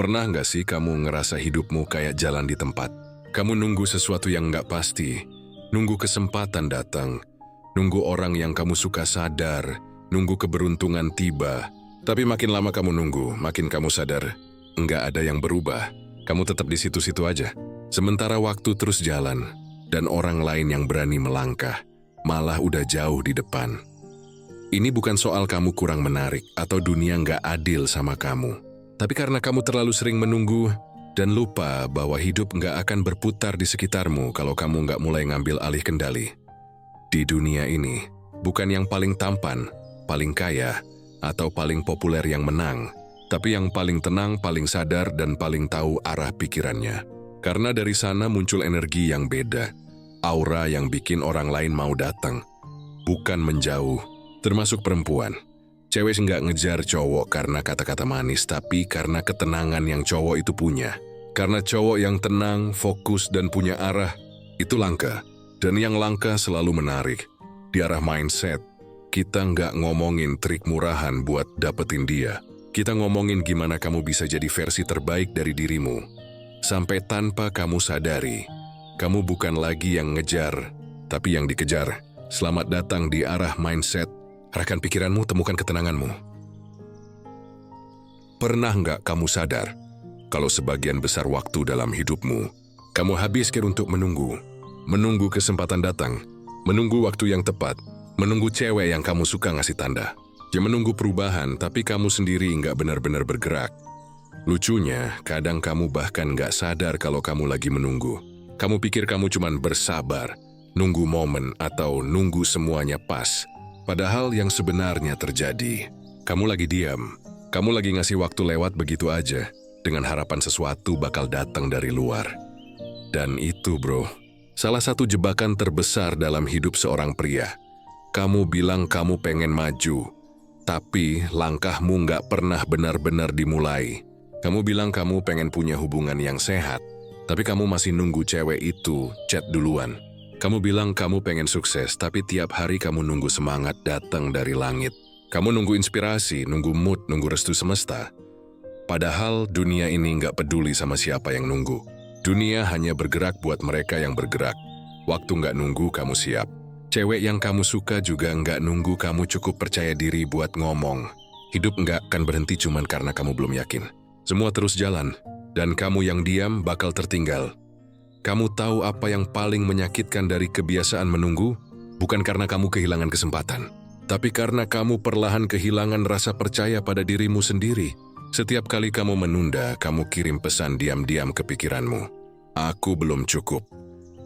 Pernah nggak sih kamu ngerasa hidupmu kayak jalan di tempat? Kamu nunggu sesuatu yang nggak pasti, nunggu kesempatan datang, nunggu orang yang kamu suka sadar, nunggu keberuntungan tiba. Tapi makin lama kamu nunggu, makin kamu sadar, nggak ada yang berubah. Kamu tetap di situ-situ aja. Sementara waktu terus jalan, dan orang lain yang berani melangkah, malah udah jauh di depan. Ini bukan soal kamu kurang menarik atau dunia nggak adil sama kamu. Tapi karena kamu terlalu sering menunggu dan lupa bahwa hidup nggak akan berputar di sekitarmu kalau kamu nggak mulai ngambil alih kendali. Di dunia ini, bukan yang paling tampan, paling kaya, atau paling populer yang menang, tapi yang paling tenang, paling sadar, dan paling tahu arah pikirannya. Karena dari sana muncul energi yang beda, aura yang bikin orang lain mau datang, bukan menjauh. Termasuk perempuan. Cewek nggak ngejar cowok karena kata-kata manis, tapi karena ketenangan yang cowok itu punya. Karena cowok yang tenang, fokus, dan punya arah, itu langka. Dan yang langka selalu menarik. Di arah mindset, kita nggak ngomongin trik murahan buat dapetin dia. Kita ngomongin gimana kamu bisa jadi versi terbaik dari dirimu. Sampai tanpa kamu sadari, kamu bukan lagi yang ngejar, tapi yang dikejar. Selamat datang di arah mindset. Arahkan pikiranmu, temukan ketenanganmu. Pernah nggak kamu sadar kalau sebagian besar waktu dalam hidupmu, kamu habiskan untuk menunggu. Menunggu kesempatan datang, menunggu waktu yang tepat, menunggu cewek yang kamu suka ngasih tanda. Ya menunggu perubahan, tapi kamu sendiri nggak benar-benar bergerak. Lucunya, kadang kamu bahkan nggak sadar kalau kamu lagi menunggu. Kamu pikir kamu cuman bersabar, nunggu momen atau nunggu semuanya pas. Padahal yang sebenarnya terjadi, kamu lagi diam, kamu lagi ngasih waktu lewat begitu aja, dengan harapan sesuatu bakal datang dari luar. Dan itu bro, salah satu jebakan terbesar dalam hidup seorang pria. Kamu bilang kamu pengen maju, tapi langkahmu nggak pernah benar-benar dimulai. Kamu bilang kamu pengen punya hubungan yang sehat, tapi kamu masih nunggu cewek itu chat duluan. Kamu bilang kamu pengen sukses, tapi tiap hari kamu nunggu semangat datang dari langit. Kamu nunggu inspirasi, nunggu mood, nunggu restu semesta. Padahal dunia ini nggak peduli sama siapa yang nunggu. Dunia hanya bergerak buat mereka yang bergerak. Waktu nggak nunggu kamu siap. Cewek yang kamu suka juga nggak nunggu kamu cukup percaya diri buat ngomong. Hidup nggak akan berhenti cuman karena kamu belum yakin. Semua terus jalan, dan kamu yang diam bakal tertinggal. Kamu tahu apa yang paling menyakitkan dari kebiasaan menunggu? Bukan karena kamu kehilangan kesempatan, tapi karena kamu perlahan kehilangan rasa percaya pada dirimu sendiri. Setiap kali kamu menunda, kamu kirim pesan diam-diam ke pikiranmu. Aku belum cukup.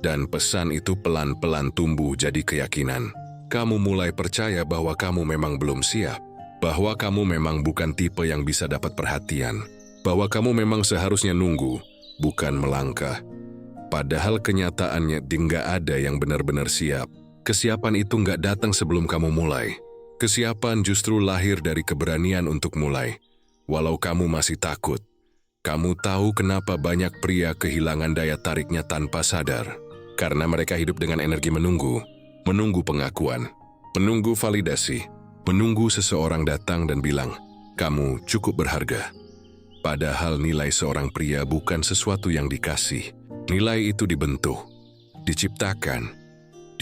Dan pesan itu pelan-pelan tumbuh jadi keyakinan. Kamu mulai percaya bahwa kamu memang belum siap. Bahwa kamu memang bukan tipe yang bisa dapat perhatian. Bahwa kamu memang seharusnya nunggu, bukan melangkah. Padahal kenyataannya nggak ada yang benar-benar siap. Kesiapan itu nggak datang sebelum kamu mulai. Kesiapan justru lahir dari keberanian untuk mulai. Walau kamu masih takut. Kamu tahu kenapa banyak pria kehilangan daya tariknya tanpa sadar. Karena mereka hidup dengan energi menunggu. Menunggu pengakuan. Menunggu validasi. Menunggu seseorang datang dan bilang, kamu cukup berharga. Padahal nilai seorang pria bukan sesuatu yang dikasih. Nilai itu dibentuk, diciptakan,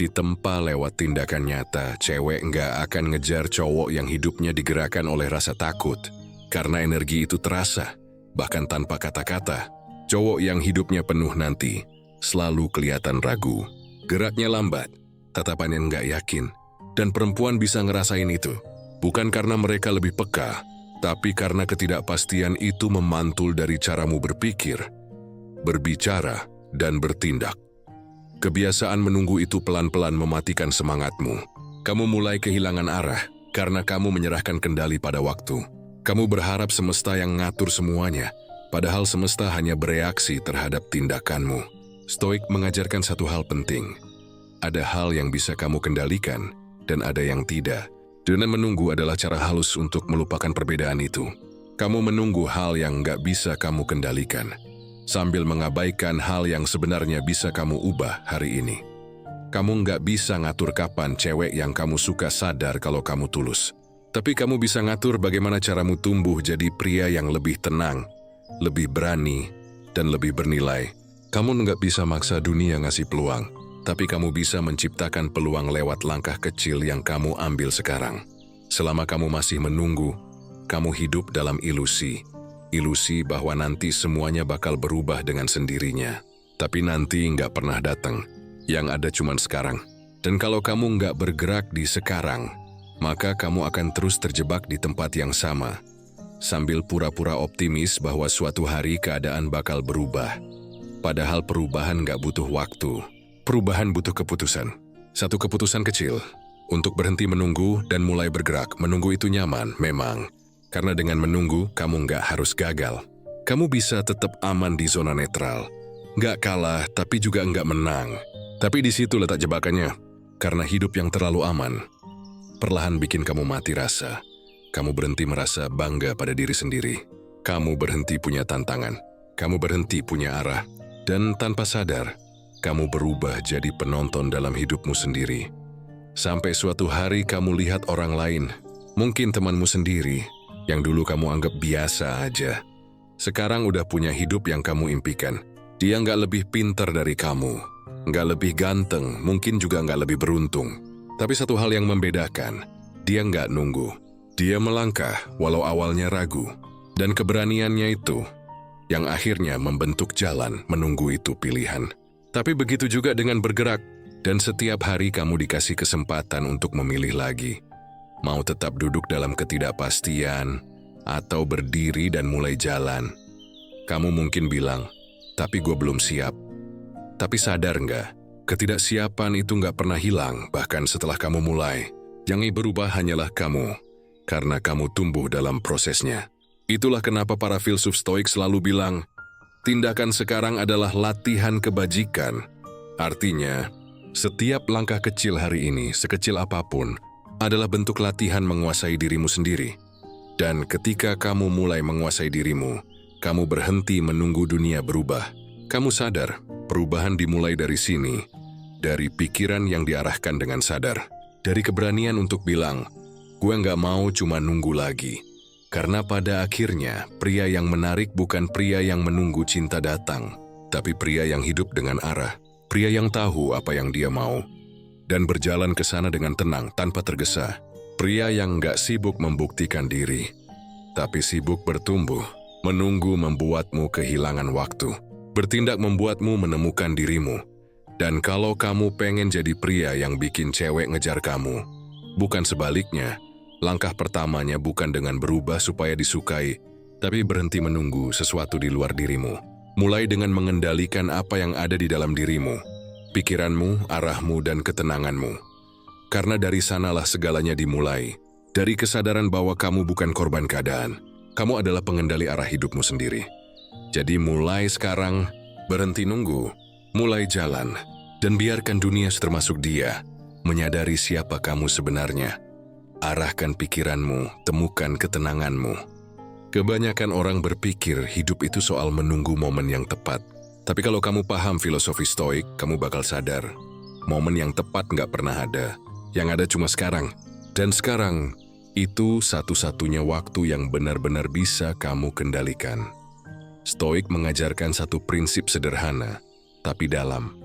ditempa lewat tindakan nyata. Cewek nggak akan ngejar cowok yang hidupnya digerakkan oleh rasa takut. Karena energi itu terasa, bahkan tanpa kata-kata. Cowok yang hidupnya penuh nanti, selalu kelihatan ragu. Geraknya lambat, tatapannya nggak yakin. Dan perempuan bisa ngerasain itu. Bukan karena mereka lebih peka, tapi karena ketidakpastian itu memantul dari caramu berpikir, berbicara, dan bertindak. Kebiasaan menunggu itu pelan-pelan mematikan semangatmu. Kamu mulai kehilangan arah karena kamu menyerahkan kendali pada waktu. Kamu berharap semesta yang ngatur semuanya, padahal semesta hanya bereaksi terhadap tindakanmu. Stoik mengajarkan satu hal penting. Ada hal yang bisa kamu kendalikan, dan ada yang tidak. Dengan menunggu adalah cara halus untuk melupakan perbedaan itu. Kamu menunggu hal yang nggak bisa kamu kendalikan, sambil mengabaikan hal yang sebenarnya bisa kamu ubah hari ini. Kamu nggak bisa ngatur kapan cewek yang kamu suka sadar kalau kamu tulus. Tapi kamu bisa ngatur bagaimana caramu tumbuh jadi pria yang lebih tenang, lebih berani, dan lebih bernilai. Kamu nggak bisa maksa dunia ngasih peluang, tapi kamu bisa menciptakan peluang lewat langkah kecil yang kamu ambil sekarang. Selama kamu masih menunggu, kamu hidup dalam ilusi. Ilusi bahwa nanti semuanya bakal berubah dengan sendirinya. Tapi nanti nggak pernah datang. Yang ada cuma sekarang. Dan kalau kamu nggak bergerak di sekarang, maka kamu akan terus terjebak di tempat yang sama, sambil pura-pura optimis bahwa suatu hari keadaan bakal berubah. Padahal perubahan nggak butuh waktu. Perubahan butuh keputusan. Satu keputusan kecil, untuk berhenti menunggu dan mulai bergerak. Menunggu itu nyaman, memang. Karena dengan menunggu, kamu nggak harus gagal. Kamu bisa tetap aman di zona netral. Nggak kalah, tapi juga nggak menang. Tapi di situ letak jebakannya. Karena hidup yang terlalu aman, perlahan bikin kamu mati rasa. Kamu berhenti merasa bangga pada diri sendiri. Kamu berhenti punya tantangan. Kamu berhenti punya arah. Dan tanpa sadar, kamu berubah jadi penonton dalam hidupmu sendiri. Sampai suatu hari kamu lihat orang lain, mungkin temanmu sendiri, yang dulu kamu anggap biasa aja. Sekarang udah punya hidup yang kamu impikan. Dia nggak lebih pintar dari kamu, nggak lebih ganteng, mungkin juga nggak lebih beruntung. Tapi satu hal yang membedakan, dia nggak nunggu. Dia melangkah walau awalnya ragu. Dan keberaniannya itu, yang akhirnya membentuk jalan menunggu itu pilihan. Tapi begitu juga dengan bergerak, dan setiap hari kamu dikasih kesempatan untuk memilih lagi. Mau tetap duduk dalam ketidakpastian, atau berdiri dan mulai jalan. Kamu mungkin bilang, tapi gue belum siap. Tapi sadar nggak, ketidaksiapan itu nggak pernah hilang, bahkan setelah kamu mulai. Yang berubah hanyalah kamu, karena kamu tumbuh dalam prosesnya. Itulah kenapa para filsuf Stoik selalu bilang, tindakan sekarang adalah latihan kebajikan. Artinya, setiap langkah kecil hari ini, sekecil apapun, adalah bentuk latihan menguasai dirimu sendiri. Dan ketika kamu mulai menguasai dirimu, kamu berhenti menunggu dunia berubah. Kamu sadar, perubahan dimulai dari sini, dari pikiran yang diarahkan dengan sadar, dari keberanian untuk bilang, gue nggak mau cuma nunggu lagi. Karena pada akhirnya, pria yang menarik bukan pria yang menunggu cinta datang, tapi pria yang hidup dengan arah, pria yang tahu apa yang dia mau, dan berjalan ke sana dengan tenang tanpa tergesa. Pria yang nggak sibuk membuktikan diri, tapi sibuk bertumbuh. Menunggu membuatmu kehilangan waktu. Bertindak membuatmu menemukan dirimu. Dan kalau kamu pengen jadi pria yang bikin cewek ngejar kamu, bukan sebaliknya, langkah pertamanya bukan dengan berubah supaya disukai, tapi berhenti menunggu sesuatu di luar dirimu. Mulai dengan mengendalikan apa yang ada di dalam dirimu, pikiranmu, arahmu, dan ketenanganmu. Karena dari sanalah segalanya dimulai. Dari kesadaran bahwa kamu bukan korban keadaan, kamu adalah pengendali arah hidupmu sendiri. Jadi mulai sekarang, berhenti nunggu, mulai jalan, dan biarkan dunia termasuk dia menyadari siapa kamu sebenarnya. Arahkan pikiranmu, temukan ketenanganmu. Kebanyakan orang berpikir hidup itu soal menunggu momen yang tepat. Tapi kalau kamu paham filosofi Stoik, kamu bakal sadar, momen yang tepat nggak pernah ada. Yang ada cuma sekarang. Dan sekarang, itu satu-satunya waktu yang benar-benar bisa kamu kendalikan. Stoik mengajarkan satu prinsip sederhana, tapi dalam.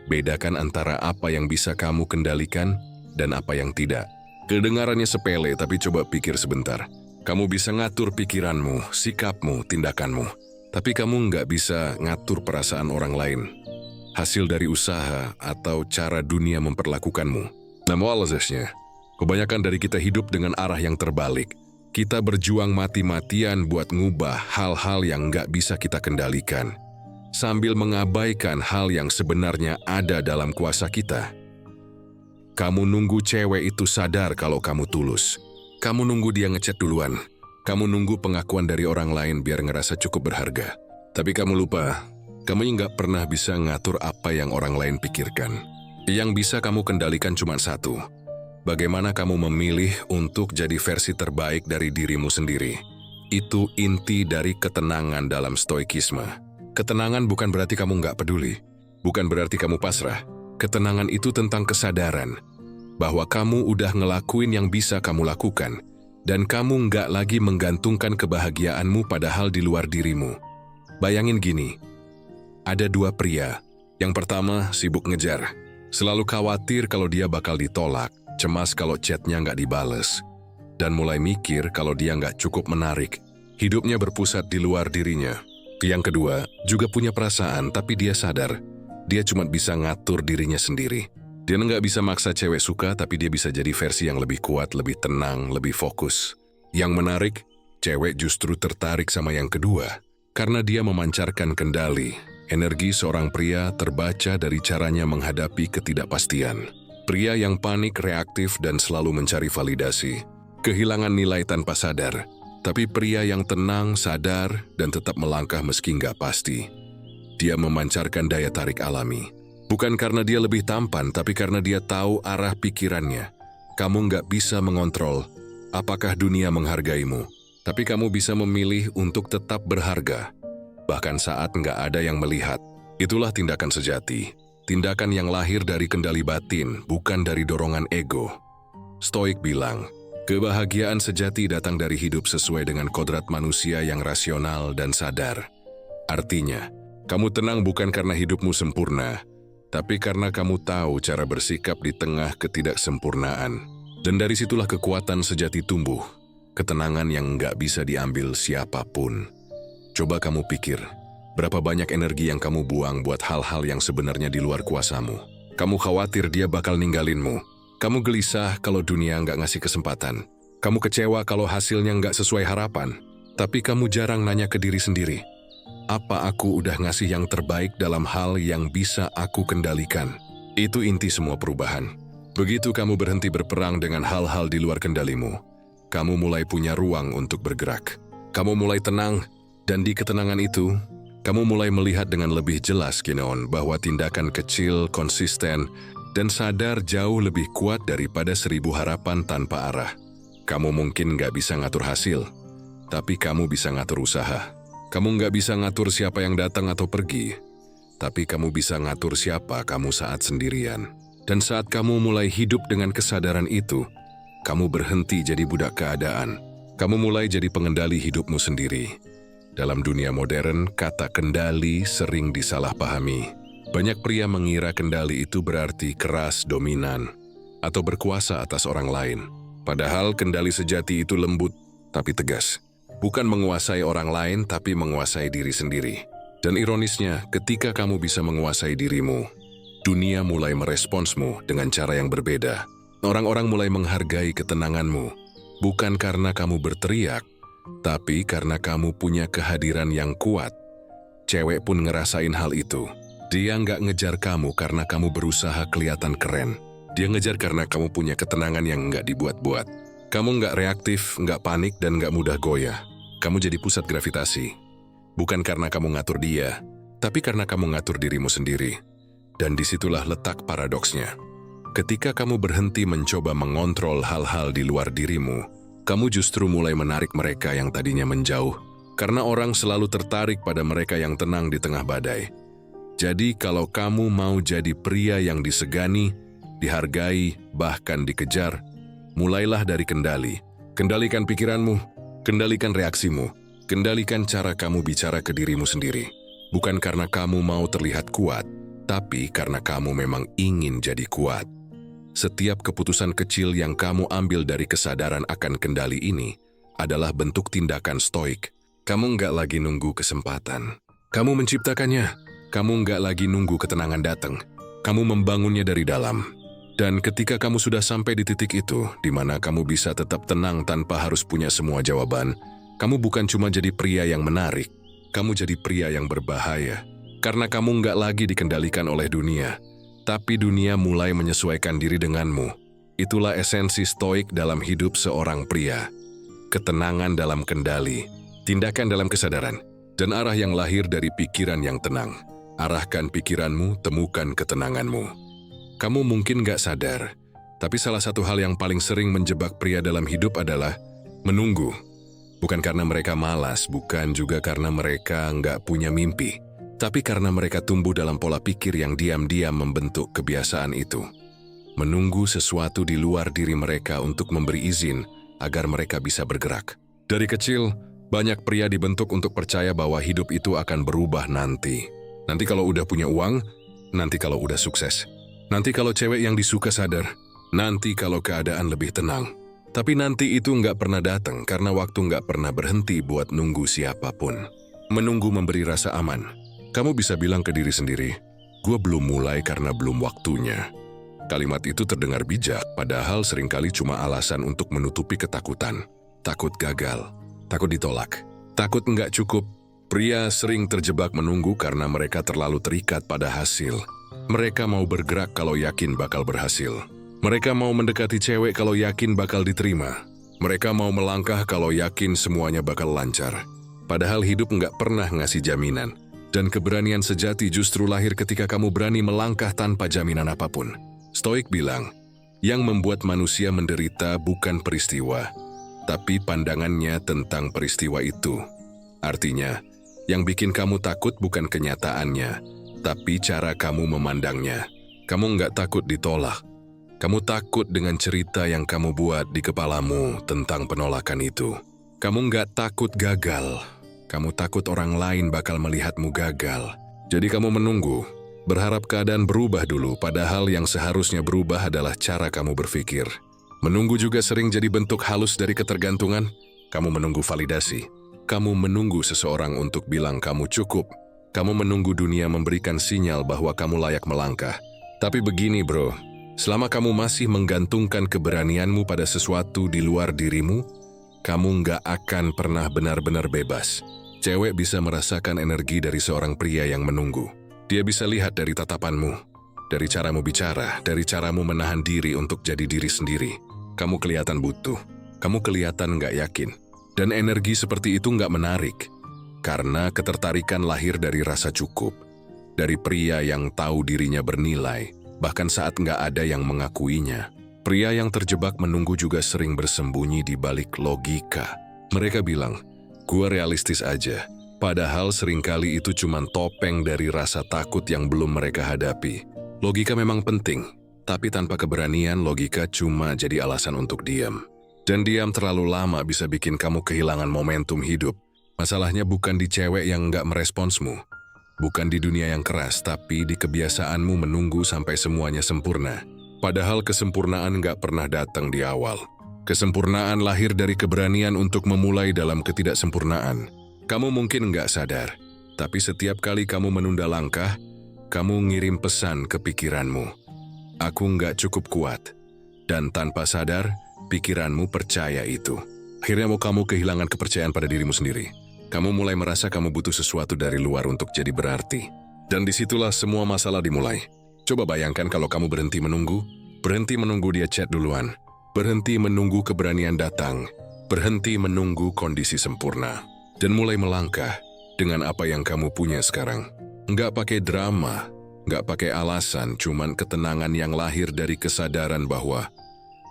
Bedakan antara apa yang bisa kamu kendalikan dan apa yang tidak. Kedengarannya sepele, tapi coba pikir sebentar. Kamu bisa ngatur pikiranmu, sikapmu, tindakanmu. Tapi kamu nggak bisa ngatur perasaan orang lain. Hasil dari usaha atau cara dunia memperlakukanmu. Namun alasnya, kebanyakan dari kita hidup dengan arah yang terbalik. Kita berjuang mati-matian buat ngubah hal-hal yang nggak bisa kita kendalikan. Sambil mengabaikan hal yang sebenarnya ada dalam kuasa kita. Kamu nunggu cewek itu sadar kalau kamu tulus. Kamu nunggu dia ngechat duluan. Kamu nunggu pengakuan dari orang lain biar ngerasa cukup berharga. Tapi kamu lupa, kamu nggak pernah bisa ngatur apa yang orang lain pikirkan. Yang bisa kamu kendalikan cuma satu. Bagaimana kamu memilih untuk jadi versi terbaik dari dirimu sendiri. Itu inti dari ketenangan dalam stoikisme. Ketenangan bukan berarti kamu nggak peduli. Bukan berarti kamu pasrah. Ketenangan itu tentang kesadaran bahwa kamu udah ngelakuin yang bisa kamu lakukan Dan kamu nggak lagi menggantungkan kebahagiaanmu pada hal di luar dirimu. Bayangin gini, ada dua pria. Yang pertama sibuk ngejar, selalu khawatir kalau dia bakal ditolak, cemas kalau chatnya nggak dibales, dan mulai mikir kalau dia nggak cukup menarik. Hidupnya berpusat di luar dirinya. Yang kedua, juga punya perasaan tapi dia sadar, dia cuma bisa ngatur dirinya sendiri. Dia nggak bisa maksa cewek suka, tapi dia bisa jadi versi yang lebih kuat, lebih tenang, lebih fokus. Yang menarik, cewek justru tertarik sama yang kedua, karena dia memancarkan kendali. Energi seorang pria terbaca dari caranya menghadapi ketidakpastian. Pria yang panik, reaktif, dan selalu mencari validasi. Kehilangan nilai tanpa sadar. Tapi pria yang tenang, sadar, dan tetap melangkah meski nggak pasti. Dia memancarkan daya tarik alami. Bukan karena dia lebih tampan, tapi karena dia tahu arah pikirannya. Kamu nggak bisa mengontrol apakah dunia menghargaimu, tapi kamu bisa memilih untuk tetap berharga. Bahkan saat nggak ada yang melihat. Itulah tindakan sejati. Tindakan yang lahir dari kendali batin, bukan dari dorongan ego. Stoik bilang, kebahagiaan sejati datang dari hidup sesuai dengan kodrat manusia yang rasional dan sadar. Artinya, kamu tenang bukan karena hidupmu sempurna, tapi karena kamu tahu cara bersikap di tengah ketidaksempurnaan. Dan dari situlah kekuatan sejati tumbuh, ketenangan yang nggak bisa diambil siapapun. Coba kamu pikir, berapa banyak energi yang kamu buang buat hal-hal yang sebenarnya di luar kuasamu. Kamu khawatir dia bakal ninggalinmu. Kamu gelisah kalau dunia nggak ngasih kesempatan. Kamu kecewa kalau hasilnya nggak sesuai harapan. Tapi kamu jarang nanya ke diri sendiri, apa aku udah ngasih yang terbaik dalam hal yang bisa aku kendalikan? Itu inti semua perubahan. Begitu kamu berhenti berperang dengan hal-hal di luar kendalimu, kamu mulai punya ruang untuk bergerak. Kamu mulai tenang, dan di ketenangan itu, kamu mulai melihat dengan lebih jelas Kineon bahwa tindakan kecil, konsisten, dan sadar jauh lebih kuat daripada 1000 harapan tanpa arah. Kamu mungkin nggak bisa ngatur hasil, tapi kamu bisa ngatur usaha. Kamu nggak bisa ngatur siapa yang datang atau pergi, tapi kamu bisa ngatur siapa kamu saat sendirian. Dan saat kamu mulai hidup dengan kesadaran itu, kamu berhenti jadi budak keadaan. Kamu mulai jadi pengendali hidupmu sendiri. Dalam dunia modern, kata kendali sering disalahpahami. Banyak pria mengira kendali itu berarti keras, dominan, atau berkuasa atas orang lain. Padahal kendali sejati itu lembut, tapi tegas. Bukan menguasai orang lain, tapi menguasai diri sendiri. Dan ironisnya, ketika kamu bisa menguasai dirimu, dunia mulai meresponsmu dengan cara yang berbeda. Orang-orang mulai menghargai ketenanganmu, bukan karena kamu berteriak, tapi karena kamu punya kehadiran yang kuat. Cewek pun ngerasain hal itu. Dia nggak ngejar kamu karena kamu berusaha kelihatan keren. Dia ngejar karena kamu punya ketenangan yang nggak dibuat-buat. Kamu nggak reaktif, nggak panik, dan nggak mudah goyah. Kamu jadi pusat gravitasi. Bukan karena kamu ngatur dia, tapi karena kamu ngatur dirimu sendiri. Dan disitulah letak paradoksnya. Ketika kamu berhenti mencoba mengontrol hal-hal di luar dirimu, kamu justru mulai menarik mereka yang tadinya menjauh. Karena orang selalu tertarik pada mereka yang tenang di tengah badai. Jadi kalau kamu mau jadi pria yang disegani, dihargai, bahkan dikejar, mulailah dari kendali. Kendalikan pikiranmu, kendalikan reaksimu, kendalikan cara kamu bicara ke dirimu sendiri. Bukan karena kamu mau terlihat kuat, tapi karena kamu memang ingin jadi kuat. Setiap keputusan kecil yang kamu ambil dari kesadaran akan kendali ini adalah bentuk tindakan stoik. Kamu nggak lagi nunggu kesempatan. Kamu menciptakannya. Kamu nggak lagi nunggu ketenangan datang. Kamu membangunnya dari dalam. Dan ketika kamu sudah sampai di titik itu, di mana kamu bisa tetap tenang tanpa harus punya semua jawaban, kamu bukan cuma jadi pria yang menarik, kamu jadi pria yang berbahaya. Karena kamu nggak lagi dikendalikan oleh dunia, tapi dunia mulai menyesuaikan diri denganmu. Itulah esensi stoik dalam hidup seorang pria. Ketenangan dalam kendali, tindakan dalam kesadaran, dan arah yang lahir dari pikiran yang tenang. Arahkan pikiranmu, temukan ketenanganmu. Kamu mungkin gak sadar, tapi salah satu hal yang paling sering menjebak pria dalam hidup adalah menunggu. Bukan karena mereka malas, bukan juga karena mereka nggak punya mimpi, tapi karena mereka tumbuh dalam pola pikir yang diam-diam membentuk kebiasaan itu. Menunggu sesuatu di luar diri mereka untuk memberi izin agar mereka bisa bergerak. Dari kecil, banyak pria dibentuk untuk percaya bahwa hidup itu akan berubah nanti. Nanti kalau udah punya uang, nanti kalau udah sukses, nanti kalau cewek yang disuka sadar, nanti kalau keadaan lebih tenang. Tapi nanti itu nggak pernah datang karena waktu nggak pernah berhenti buat nunggu siapapun. Menunggu memberi rasa aman. Kamu bisa bilang ke diri sendiri, "Gue belum mulai karena belum waktunya." Kalimat itu terdengar bijak, padahal seringkali cuma alasan untuk menutupi ketakutan. Takut gagal, takut ditolak, takut nggak cukup. Pria sering terjebak menunggu karena mereka terlalu terikat pada hasil. Mereka mau bergerak kalau yakin bakal berhasil. Mereka mau mendekati cewek kalau yakin bakal diterima. Mereka mau melangkah kalau yakin semuanya bakal lancar. Padahal hidup nggak pernah ngasih jaminan. Dan keberanian sejati justru lahir ketika kamu berani melangkah tanpa jaminan apapun. Stoik bilang, yang membuat manusia menderita bukan peristiwa, tapi pandangannya tentang peristiwa itu. Artinya, yang bikin kamu takut bukan kenyataannya, tapi cara kamu memandangnya. Kamu nggak takut ditolak. Kamu takut dengan cerita yang kamu buat di kepalamu tentang penolakan itu. Kamu nggak takut gagal. Kamu takut orang lain bakal melihatmu gagal. Jadi kamu menunggu, berharap keadaan berubah dulu, padahal yang seharusnya berubah adalah cara kamu berpikir. Menunggu juga sering jadi bentuk halus dari ketergantungan. Kamu menunggu validasi. Kamu menunggu seseorang untuk bilang kamu cukup. Kamu menunggu dunia memberikan sinyal bahwa kamu layak melangkah. Tapi begini bro, selama kamu masih menggantungkan keberanianmu pada sesuatu di luar dirimu, kamu nggak akan pernah benar-benar bebas. Cewek bisa merasakan energi dari seorang pria yang menunggu. Dia bisa lihat dari tatapanmu, dari caramu bicara, dari caramu menahan diri untuk jadi diri sendiri. Kamu kelihatan butuh, kamu kelihatan nggak yakin. Dan energi seperti itu nggak menarik, karena ketertarikan lahir dari rasa cukup, dari pria yang tahu dirinya bernilai, bahkan saat nggak ada yang mengakuinya. Pria yang terjebak menunggu juga sering bersembunyi di balik logika. Mereka bilang, "Gua realistis aja," padahal seringkali itu cuma topeng dari rasa takut yang belum mereka hadapi. Logika memang penting, tapi tanpa keberanian logika cuma jadi alasan untuk diam. Dan diam terlalu lama bisa bikin kamu kehilangan momentum hidup. Masalahnya bukan di cewek yang nggak meresponsmu. Bukan di dunia yang keras, tapi di kebiasaanmu menunggu sampai semuanya sempurna. Padahal kesempurnaan nggak pernah datang di awal. Kesempurnaan lahir dari keberanian untuk memulai dalam ketidaksempurnaan. Kamu mungkin nggak sadar, tapi setiap kali kamu menunda langkah, kamu ngirim pesan ke pikiranmu. Aku nggak cukup kuat. Dan tanpa sadar, pikiranmu percaya itu. Akhirnya kamu kehilangan kepercayaan pada dirimu sendiri. Kamu mulai merasa kamu butuh sesuatu dari luar untuk jadi berarti. Dan disitulah semua masalah dimulai. Coba bayangkan kalau kamu berhenti menunggu dia chat duluan. Berhenti menunggu keberanian datang. Berhenti menunggu kondisi sempurna. Dan mulai melangkah dengan apa yang kamu punya sekarang. Nggak pakai drama, nggak pakai alasan, cuman ketenangan yang lahir dari kesadaran bahwa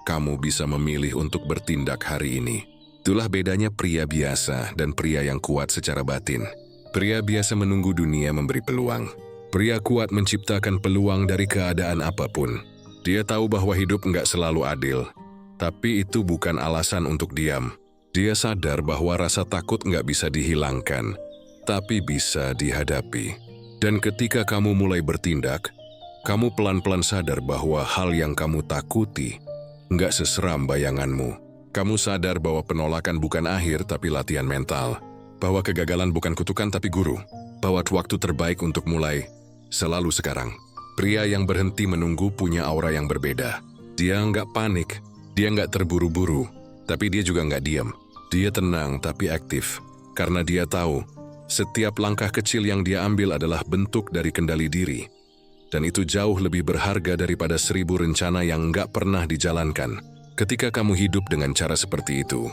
kamu bisa memilih untuk bertindak hari ini. Itulah bedanya pria biasa dan pria yang kuat secara batin. Pria biasa menunggu dunia memberi peluang. Pria kuat menciptakan peluang dari keadaan apapun. Dia tahu bahwa hidup nggak selalu adil, tapi itu bukan alasan untuk diam. Dia sadar bahwa rasa takut nggak bisa dihilangkan, tapi bisa dihadapi. Dan ketika kamu mulai bertindak, kamu pelan-pelan sadar bahwa hal yang kamu takuti nggak seseram bayanganmu. Kamu sadar bahwa penolakan bukan akhir tapi latihan mental. Bahwa kegagalan bukan kutukan tapi guru. Bahwa waktu terbaik untuk mulai selalu sekarang. Pria yang berhenti menunggu punya aura yang berbeda. Dia nggak panik, dia nggak terburu-buru, tapi dia juga nggak diam. Dia tenang tapi aktif. Karena dia tahu, setiap langkah kecil yang dia ambil adalah bentuk dari kendali diri. Dan itu jauh lebih berharga daripada 1000 rencana yang nggak pernah dijalankan. Ketika kamu hidup dengan cara seperti itu,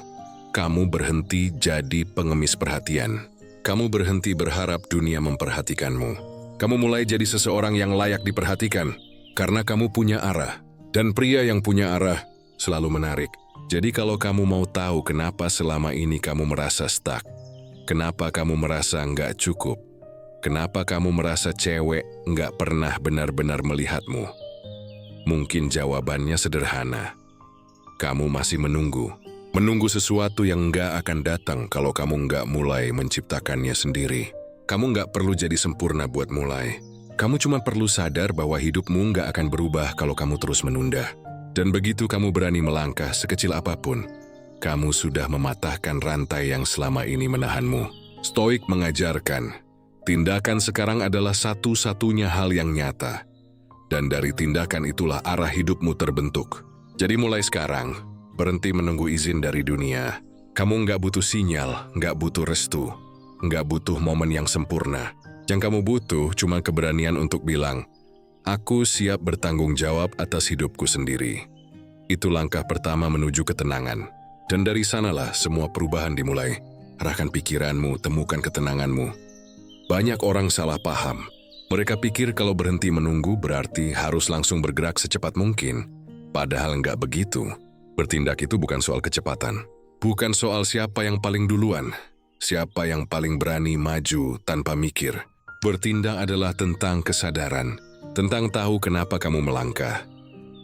kamu berhenti jadi pengemis perhatian. Kamu berhenti berharap dunia memperhatikanmu. Kamu mulai jadi seseorang yang layak diperhatikan, karena kamu punya arah. Dan pria yang punya arah selalu menarik. Jadi kalau kamu mau tahu kenapa selama ini kamu merasa stuck, kenapa kamu merasa nggak cukup, kenapa kamu merasa cewek nggak pernah benar-benar melihatmu? Mungkin jawabannya sederhana. Kamu masih menunggu. Menunggu sesuatu yang nggak akan datang kalau kamu nggak mulai menciptakannya sendiri. Kamu nggak perlu jadi sempurna buat mulai. Kamu cuma perlu sadar bahwa hidupmu nggak akan berubah kalau kamu terus menunda. Dan begitu kamu berani melangkah sekecil apapun, kamu sudah mematahkan rantai yang selama ini menahanmu. Stoik mengajarkan, tindakan sekarang adalah satu-satunya hal yang nyata. Dan dari tindakan itulah arah hidupmu terbentuk. Jadi mulai sekarang, berhenti menunggu izin dari dunia. Kamu nggak butuh sinyal, nggak butuh restu, nggak butuh momen yang sempurna. Yang kamu butuh cuma keberanian untuk bilang, aku siap bertanggung jawab atas hidupku sendiri. Itu langkah pertama menuju ketenangan. Dan dari sanalah semua perubahan dimulai. Arahkan pikiranmu, temukan ketenanganmu. Banyak orang salah paham. Mereka pikir kalau berhenti menunggu berarti harus langsung bergerak secepat mungkin. Padahal nggak begitu. Bertindak itu bukan soal kecepatan. Bukan soal siapa yang paling duluan. Siapa yang paling berani maju tanpa mikir. Bertindak adalah tentang kesadaran. Tentang tahu kenapa kamu melangkah.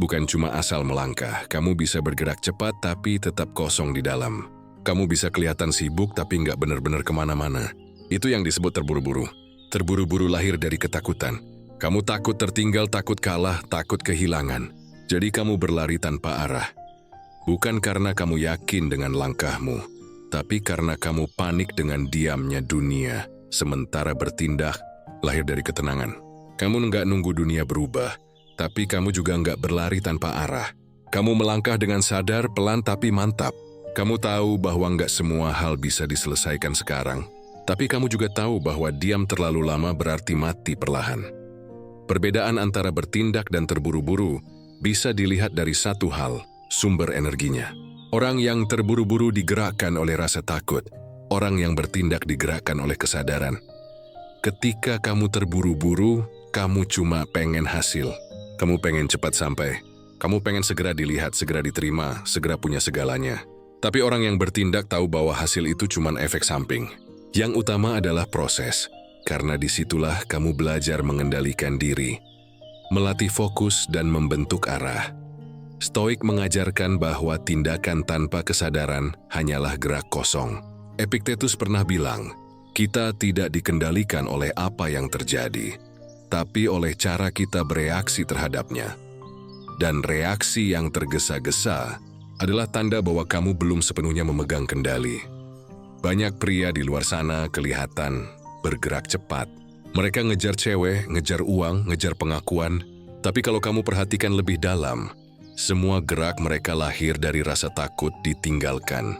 Bukan cuma asal melangkah, kamu bisa bergerak cepat tapi tetap kosong di dalam. Kamu bisa kelihatan sibuk tapi nggak benar-benar kemana-mana. Itu yang disebut terburu-buru. Terburu-buru lahir dari ketakutan. Kamu takut tertinggal, takut kalah, takut kehilangan. Jadi kamu berlari tanpa arah. Bukan karena kamu yakin dengan langkahmu, tapi karena kamu panik dengan diamnya dunia. Sementara bertindak lahir dari ketenangan. Kamu nggak nunggu dunia berubah, tapi kamu juga nggak berlari tanpa arah. Kamu melangkah dengan sadar, pelan tapi mantap. Kamu tahu bahwa nggak semua hal bisa diselesaikan sekarang, tapi kamu juga tahu bahwa diam terlalu lama berarti mati perlahan. Perbedaan antara bertindak dan terburu-buru bisa dilihat dari satu hal, sumber energinya. Orang yang terburu-buru digerakkan oleh rasa takut, orang yang bertindak digerakkan oleh kesadaran. Ketika kamu terburu-buru, kamu cuma pengen hasil. Kamu pengen cepat sampai. Kamu pengen segera dilihat, segera diterima, segera punya segalanya. Tapi orang yang bertindak tahu bahwa hasil itu cuma efek samping. Yang utama adalah proses, karena disitulah kamu belajar mengendalikan diri, melatih fokus dan membentuk arah. Stoik mengajarkan bahwa tindakan tanpa kesadaran hanyalah gerak kosong. Epictetus pernah bilang, kita tidak dikendalikan oleh apa yang terjadi, tapi oleh cara kita bereaksi terhadapnya. Dan reaksi yang tergesa-gesa adalah tanda bahwa kamu belum sepenuhnya memegang kendali. Banyak pria di luar sana kelihatan bergerak cepat. Mereka ngejar cewek, ngejar uang, ngejar pengakuan. Tapi kalau kamu perhatikan lebih dalam, semua gerak mereka lahir dari rasa takut ditinggalkan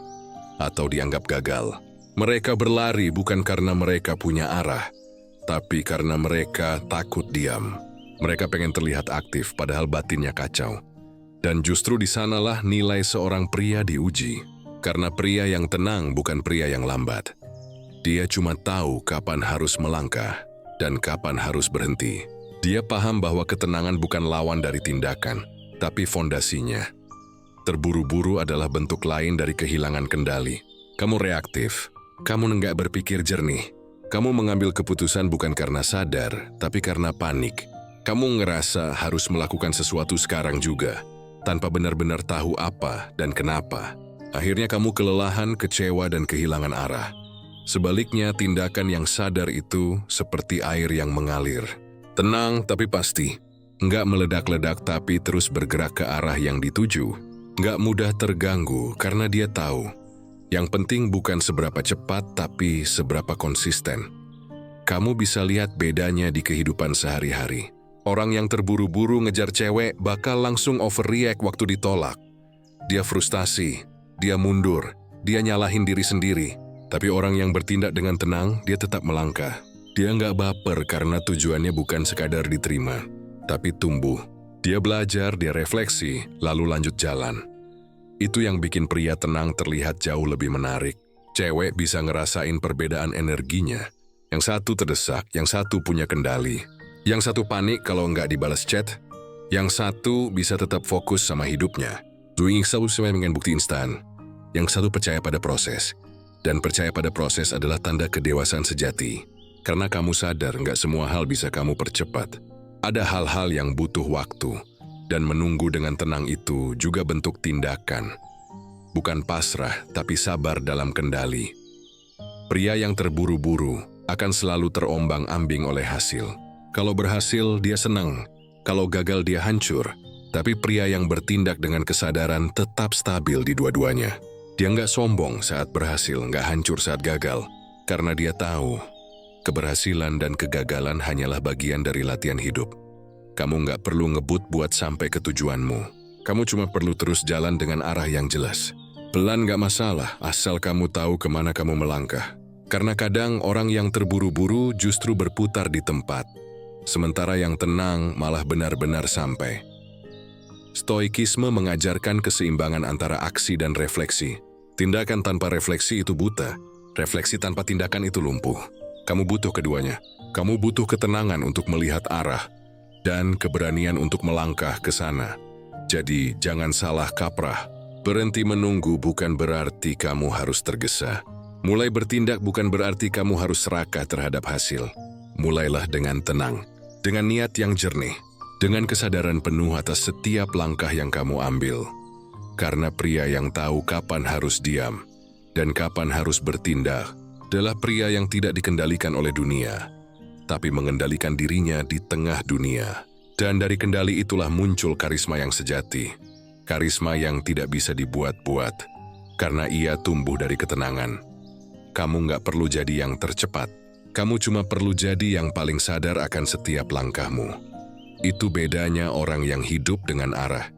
atau dianggap gagal. Mereka berlari bukan karena mereka punya arah, tapi karena mereka takut diam. Mereka pengen terlihat aktif padahal batinnya kacau. Dan justru di sanalah nilai seorang pria diuji. Karena pria yang tenang bukan pria yang lambat. Dia cuma tahu kapan harus melangkah dan kapan harus berhenti. Dia paham bahwa ketenangan bukan lawan dari tindakan, tapi fondasinya. Terburu-buru adalah bentuk lain dari kehilangan kendali. Kamu reaktif. Kamu nggak berpikir jernih. Kamu mengambil keputusan bukan karena sadar, tapi karena panik. Kamu ngerasa harus melakukan sesuatu sekarang juga, tanpa benar-benar tahu apa dan kenapa. Akhirnya kamu kelelahan, kecewa, dan kehilangan arah. Sebaliknya, tindakan yang sadar itu seperti air yang mengalir. Tenang tapi pasti. Nggak meledak-ledak tapi terus bergerak ke arah yang dituju. Nggak mudah terganggu karena dia tahu. Yang penting bukan seberapa cepat, tapi seberapa konsisten. Kamu bisa lihat bedanya di kehidupan sehari-hari. Orang yang terburu-buru ngejar cewek bakal langsung overreact waktu ditolak. Dia frustasi, dia mundur, dia nyalahin diri sendiri. Tapi orang yang bertindak dengan tenang, dia tetap melangkah. Dia nggak baper karena tujuannya bukan sekadar diterima, tapi tumbuh. Dia belajar, dia refleksi, lalu lanjut jalan. Itu yang bikin pria tenang terlihat jauh lebih menarik. Cewek bisa ngerasain perbedaan energinya. Yang satu terdesak, yang satu punya kendali. Yang satu panik kalau nggak dibalas chat. Yang satu bisa tetap fokus sama hidupnya. Doing so sesuai dengan bukti instan. Yang satu percaya pada proses. Dan percaya pada proses adalah tanda kedewasaan sejati. Karena kamu sadar nggak semua hal bisa kamu percepat. Ada hal-hal yang butuh waktu. Dan menunggu dengan tenang itu juga bentuk tindakan. bukan pasrah tapi sabar dalam kendali. Pria yang terburu-buru akan selalu terombang-ambing oleh hasil. Kalau berhasil, dia senang. Kalau gagal, dia hancur. Tapi pria yang bertindak dengan kesadaran tetap stabil di dua-duanya. Dia nggak sombong saat berhasil, nggak hancur saat gagal. Karena dia tahu, keberhasilan dan kegagalan hanyalah bagian dari latihan hidup. Kamu nggak perlu ngebut buat sampai ke tujuanmu. Kamu cuma perlu terus jalan dengan arah yang jelas. Pelan nggak masalah, asal kamu tahu kemana kamu melangkah. Karena kadang orang yang terburu-buru justru berputar di tempat, sementara yang tenang malah benar-benar sampai. Stoikisme mengajarkan keseimbangan antara aksi dan refleksi. Tindakan tanpa refleksi itu buta, refleksi tanpa tindakan itu lumpuh. Kamu butuh keduanya. Kamu butuh ketenangan untuk melihat arah, dan keberanian untuk melangkah ke sana. Jadi jangan salah kaprah. Berhenti menunggu bukan berarti kamu harus tergesa. Mulai bertindak bukan berarti kamu harus serakah terhadap hasil. Mulailah dengan tenang, dengan niat yang jernih, dengan kesadaran penuh atas setiap langkah yang kamu ambil. Karena pria yang tahu kapan harus diam dan kapan harus bertindak adalah pria yang tidak dikendalikan oleh dunia, tapi mengendalikan dirinya di tengah dunia. Dan dari kendali itulah muncul karisma yang sejati. Karisma yang tidak bisa dibuat-buat, karena ia tumbuh dari ketenangan. Kamu nggak perlu jadi yang tercepat. Kamu cuma perlu jadi yang paling sadar akan setiap langkahmu. Itu bedanya orang yang hidup dengan arah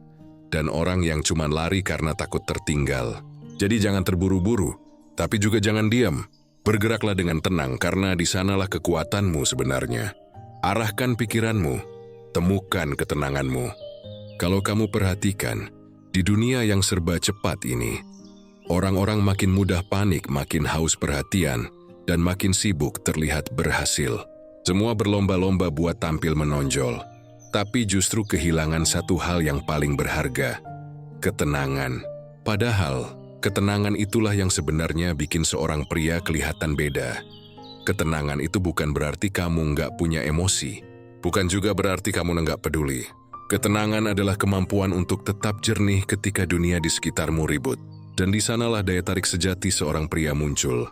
dan orang yang cuma lari karena takut tertinggal. Jadi jangan terburu-buru, tapi juga jangan diam. Bergeraklah dengan tenang karena di sanalah kekuatanmu sebenarnya. Arahkan pikiranmu, temukan ketenanganmu. Kalau kamu perhatikan, di dunia yang serba cepat ini, orang-orang makin mudah panik, makin haus perhatian, dan makin sibuk terlihat berhasil. Semua berlomba-lomba buat tampil menonjol, tapi justru kehilangan satu hal yang paling berharga, ketenangan. Padahal, ketenangan itulah yang sebenarnya bikin seorang pria kelihatan beda. Ketenangan itu bukan berarti kamu nggak punya emosi, bukan juga berarti kamu nggak peduli. Ketenangan adalah kemampuan untuk tetap jernih ketika dunia di sekitarmu ribut. Dan di sanalah daya tarik sejati seorang pria muncul.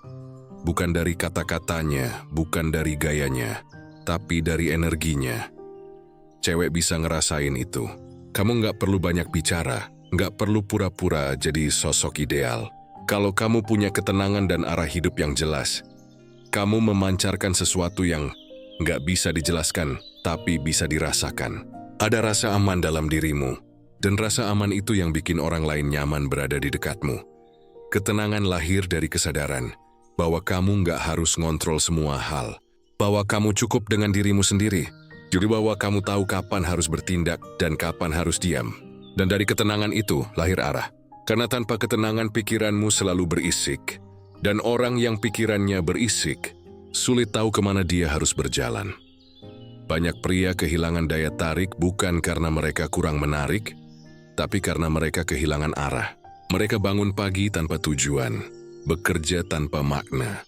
Bukan dari kata-katanya, bukan dari gayanya, tapi dari energinya. Cewek bisa ngerasain itu. Kamu nggak perlu banyak bicara, nggak perlu pura-pura jadi sosok ideal. Kalau kamu punya ketenangan dan arah hidup yang jelas, kamu memancarkan sesuatu yang nggak bisa dijelaskan, tapi bisa dirasakan. Ada rasa aman dalam dirimu. Dan rasa aman itu yang bikin orang lain nyaman berada di dekatmu. Ketenangan lahir dari kesadaran bahwa kamu nggak harus ngontrol semua hal, bahwa kamu cukup dengan dirimu sendiri, jadi bahwa kamu tahu kapan harus bertindak dan kapan harus diam. Dan dari ketenangan itu lahir arah. Karena tanpa ketenangan pikiranmu selalu berisik, dan orang yang pikirannya berisik sulit tahu kemana dia harus berjalan. Banyak pria kehilangan daya tarik bukan karena mereka kurang menarik, tapi karena mereka kehilangan arah. Mereka bangun pagi tanpa tujuan, bekerja tanpa makna,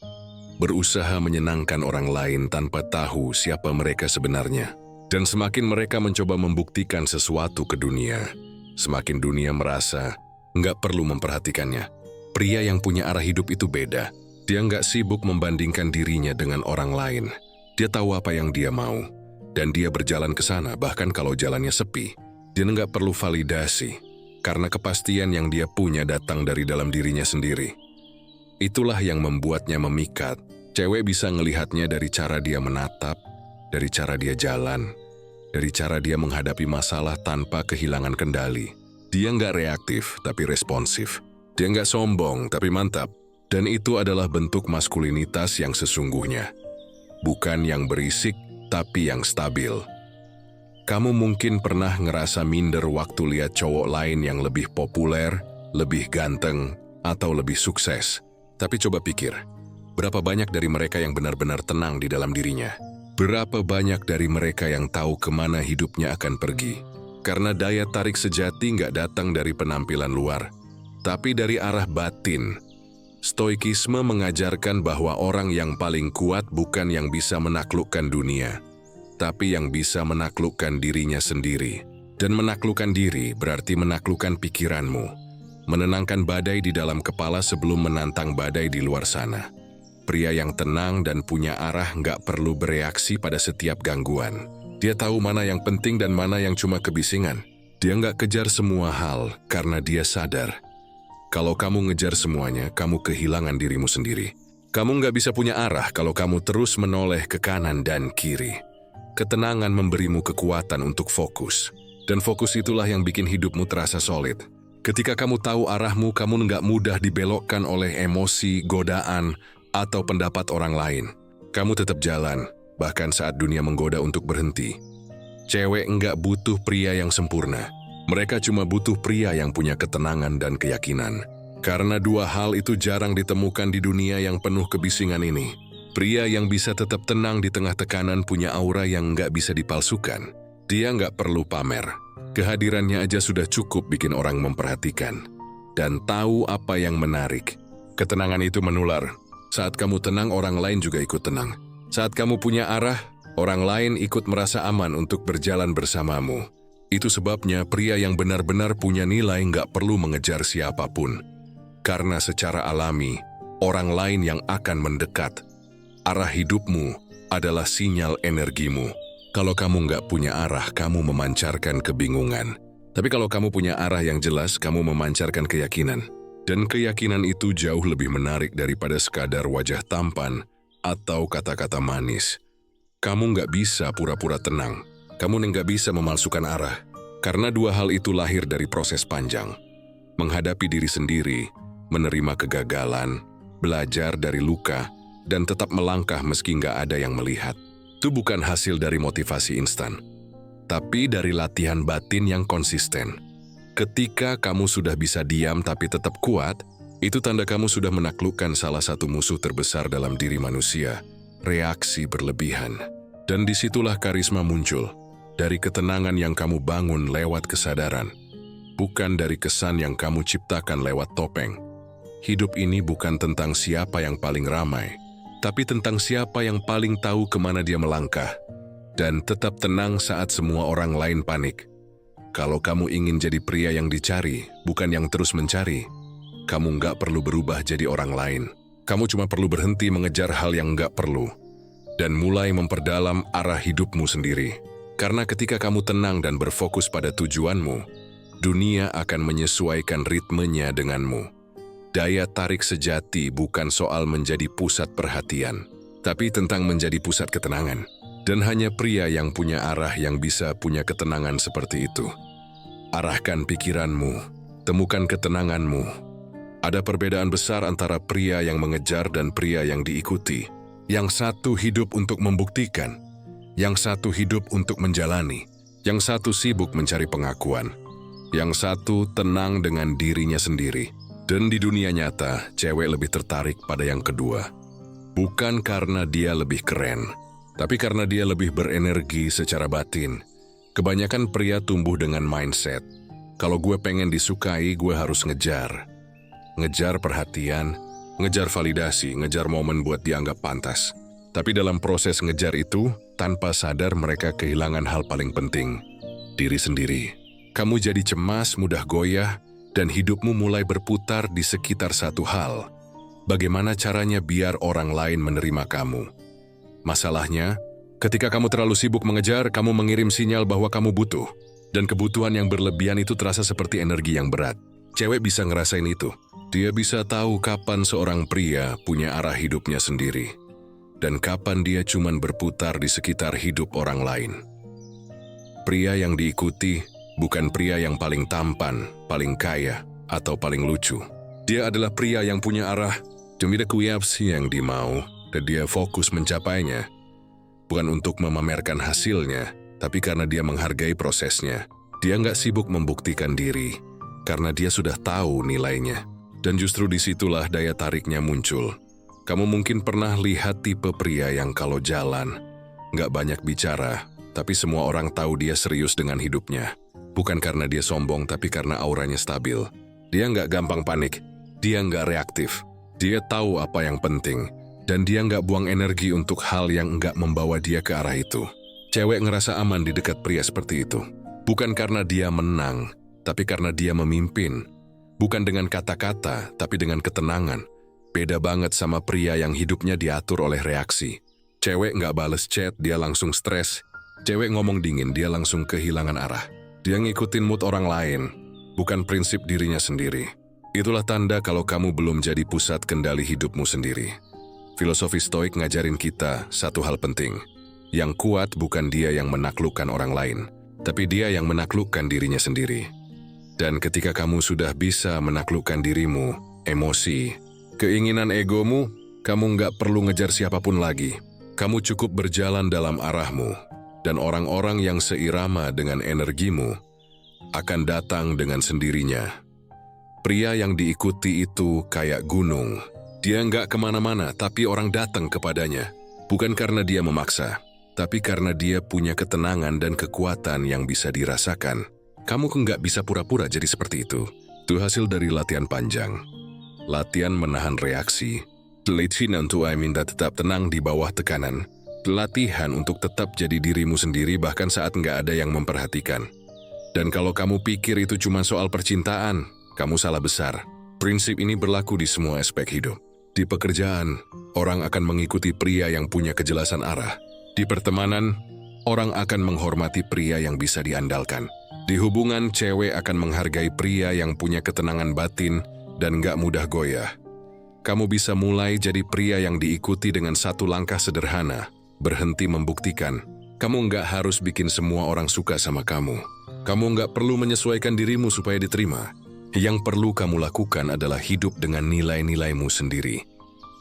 berusaha menyenangkan orang lain tanpa tahu siapa mereka sebenarnya. Dan semakin mereka mencoba membuktikan sesuatu ke dunia, semakin dunia merasa nggak perlu memperhatikannya. Pria yang punya arah hidup itu beda. Dia nggak sibuk membandingkan dirinya dengan orang lain. Dia tahu apa yang dia mau, dan dia berjalan ke sana bahkan kalau jalannya sepi. Dia nggak perlu validasi, karena kepastian yang dia punya datang dari dalam dirinya sendiri. Itulah yang membuatnya memikat. Cewek bisa ngelihatnya dari cara dia menatap, dari cara dia jalan, dari cara dia menghadapi masalah tanpa kehilangan kendali. Dia nggak reaktif, tapi responsif. Dia nggak sombong, tapi mantap. Dan itu adalah bentuk maskulinitas yang sesungguhnya. Bukan yang berisik, tapi yang stabil. Kamu mungkin pernah ngerasa minder waktu lihat cowok lain yang lebih populer, lebih ganteng, atau lebih sukses. Tapi coba pikir, berapa banyak dari mereka yang benar-benar tenang di dalam dirinya? Berapa banyak dari mereka yang tahu kemana hidupnya akan pergi? Karena daya tarik sejati nggak datang dari penampilan luar, tapi dari arah batin. Stoikisme mengajarkan bahwa orang yang paling kuat bukan yang bisa menaklukkan dunia, tapi yang bisa menaklukkan dirinya sendiri. Dan menaklukkan diri berarti menaklukkan pikiranmu, menenangkan badai di dalam kepala sebelum menantang badai di luar sana. Pria yang tenang dan punya arah nggak perlu bereaksi pada setiap gangguan. Dia tahu mana yang penting dan mana yang cuma kebisingan. Dia nggak kejar semua hal karena dia sadar. Kalau kamu ngejar semuanya, kamu kehilangan dirimu sendiri. Kamu nggak bisa punya arah kalau kamu terus menoleh ke kanan dan kiri. Ketenangan memberimu kekuatan untuk fokus. Dan fokus itulah yang bikin hidupmu terasa solid. Ketika kamu tahu arahmu, kamu nggak mudah dibelokkan oleh emosi, godaan, atau pendapat orang lain. Kamu tetap jalan, bahkan saat dunia menggoda untuk berhenti. Cewek nggak butuh pria yang sempurna. Mereka cuma butuh pria yang punya ketenangan dan keyakinan. Karena dua hal itu jarang ditemukan di dunia yang penuh kebisingan ini. Pria yang bisa tetap tenang di tengah tekanan punya aura yang nggak bisa dipalsukan. Dia nggak perlu pamer. Kehadirannya aja sudah cukup bikin orang memperhatikan. Dan tahu apa yang menarik. Ketenangan itu menular. Saat kamu tenang, orang lain juga ikut tenang. Saat kamu punya arah, orang lain ikut merasa aman untuk berjalan bersamamu. Itu sebabnya pria yang benar-benar punya nilai nggak perlu mengejar siapapun. Karena secara alami, orang lain yang akan mendekat. Arah hidupmu adalah sinyal energimu. Kalau kamu nggak punya arah, kamu memancarkan kebingungan. Tapi kalau kamu punya arah yang jelas, kamu memancarkan keyakinan. Dan keyakinan itu jauh lebih menarik daripada sekadar wajah tampan atau kata-kata manis. Kamu nggak bisa pura-pura tenang. Kamu nggak bisa memalsukan arah. Karena dua hal itu lahir dari proses panjang. Menghadapi diri sendiri, menerima kegagalan, belajar dari luka, dan tetap melangkah meski nggak ada yang melihat. Itu bukan hasil dari motivasi instan, tapi dari latihan batin yang konsisten. Ketika kamu sudah bisa diam tapi tetap kuat, itu tanda kamu sudah menaklukkan salah satu musuh terbesar dalam diri manusia, reaksi berlebihan. Dan disitulah karisma muncul, dari ketenangan yang kamu bangun lewat kesadaran, bukan dari kesan yang kamu ciptakan lewat topeng. Hidup ini bukan tentang siapa yang paling ramai, tapi tentang siapa yang paling tahu kemana dia melangkah, dan tetap tenang saat semua orang lain panik. Kalau kamu ingin jadi pria yang dicari, bukan yang terus mencari, kamu nggak perlu berubah jadi orang lain. Kamu cuma perlu berhenti mengejar hal yang nggak perlu, dan mulai memperdalam arah hidupmu sendiri. Karena ketika kamu tenang dan berfokus pada tujuanmu, dunia akan menyesuaikan ritmenya denganmu. Daya tarik sejati bukan soal menjadi pusat perhatian, tapi tentang menjadi pusat ketenangan. Dan hanya pria yang punya arah yang bisa punya ketenangan seperti itu. Arahkan pikiranmu, temukan ketenanganmu. Ada perbedaan besar antara pria yang mengejar dan pria yang diikuti. Yang satu hidup untuk membuktikan, yang satu hidup untuk menjalani, yang satu sibuk mencari pengakuan, yang satu tenang dengan dirinya sendiri. Dan di dunia nyata, cewek lebih tertarik pada yang kedua. Bukan karena dia lebih keren, tapi karena dia lebih berenergi secara batin. Kebanyakan pria tumbuh dengan mindset, kalau gue pengen disukai, gue harus ngejar. Ngejar perhatian, ngejar validasi, ngejar momen buat dianggap pantas. Tapi dalam proses ngejar itu, tanpa sadar mereka kehilangan hal paling penting, diri sendiri. Kamu jadi cemas, mudah goyah, dan hidupmu mulai berputar di sekitar satu hal. Bagaimana caranya biar orang lain menerima kamu? Masalahnya, ketika kamu terlalu sibuk mengejar, kamu mengirim sinyal bahwa kamu butuh. Dan kebutuhan yang berlebihan itu terasa seperti energi yang berat. Cewek bisa ngerasain itu. Dia bisa tahu kapan seorang pria punya arah hidupnya sendiri. Dan kapan dia cuman berputar di sekitar hidup orang lain. Pria yang diikuti bukan pria yang paling tampan, paling kaya, atau paling lucu. Dia adalah pria yang punya arah, demi yang dimau, dan dia fokus mencapainya. Bukan untuk memamerkan hasilnya, tapi karena dia menghargai prosesnya. Dia nggak sibuk membuktikan diri, karena dia sudah tahu nilainya. Dan justru disitulah daya tariknya muncul. Kamu mungkin pernah lihat tipe pria yang kalau jalan, nggak banyak bicara, tapi semua orang tahu dia serius dengan hidupnya. Bukan karena dia sombong, tapi karena auranya stabil. Dia nggak gampang panik, dia nggak reaktif. Dia tahu apa yang penting, dan dia nggak buang energi untuk hal yang nggak membawa dia ke arah itu. Cewek ngerasa aman di dekat pria seperti itu. Bukan karena dia menang, tapi karena dia memimpin. Bukan dengan kata-kata, tapi dengan ketenangan. Beda banget sama pria yang hidupnya diatur oleh reaksi. Cewek nggak bales chat, dia langsung stres. Cewek ngomong dingin, dia langsung kehilangan arah. Dia ngikutin mood orang lain, bukan prinsip dirinya sendiri. Itulah tanda kalau kamu belum jadi pusat kendali hidupmu sendiri. Filosofi Stoik ngajarin kita satu hal penting. Yang kuat bukan dia yang menaklukkan orang lain, tapi dia yang menaklukkan dirinya sendiri. Dan ketika kamu sudah bisa menaklukkan dirimu, emosi, keinginan egomu, kamu nggak perlu ngejar siapapun lagi. Kamu cukup berjalan dalam arahmu, dan orang-orang yang seirama dengan energimu akan datang dengan sendirinya. Pria yang diikuti itu kayak gunung. Dia nggak kemana-mana, tapi orang datang kepadanya. Bukan karena dia memaksa, tapi karena dia punya ketenangan dan kekuatan yang bisa dirasakan. Kamu nggak bisa pura-pura jadi seperti itu. Itu hasil dari latihan panjang. Latihan menahan reaksi. Latihan untuk minta tetap tenang di bawah tekanan. Latihan untuk tetap jadi dirimu sendiri bahkan saat nggak ada yang memperhatikan. Dan kalau kamu pikir itu cuma soal percintaan, kamu salah besar. Prinsip ini berlaku di semua aspek hidup. Di pekerjaan, orang akan mengikuti pria yang punya kejelasan arah. Di pertemanan, orang akan menghormati pria yang bisa diandalkan. Di hubungan, cewek akan menghargai pria yang punya ketenangan batin dan gak mudah goyah. Kamu bisa mulai jadi pria yang diikuti dengan satu langkah sederhana. Berhenti membuktikan. Kamu gak harus bikin semua orang suka sama kamu. Kamu gak perlu menyesuaikan dirimu supaya diterima. Yang perlu kamu lakukan adalah hidup dengan nilai-nilaimu sendiri.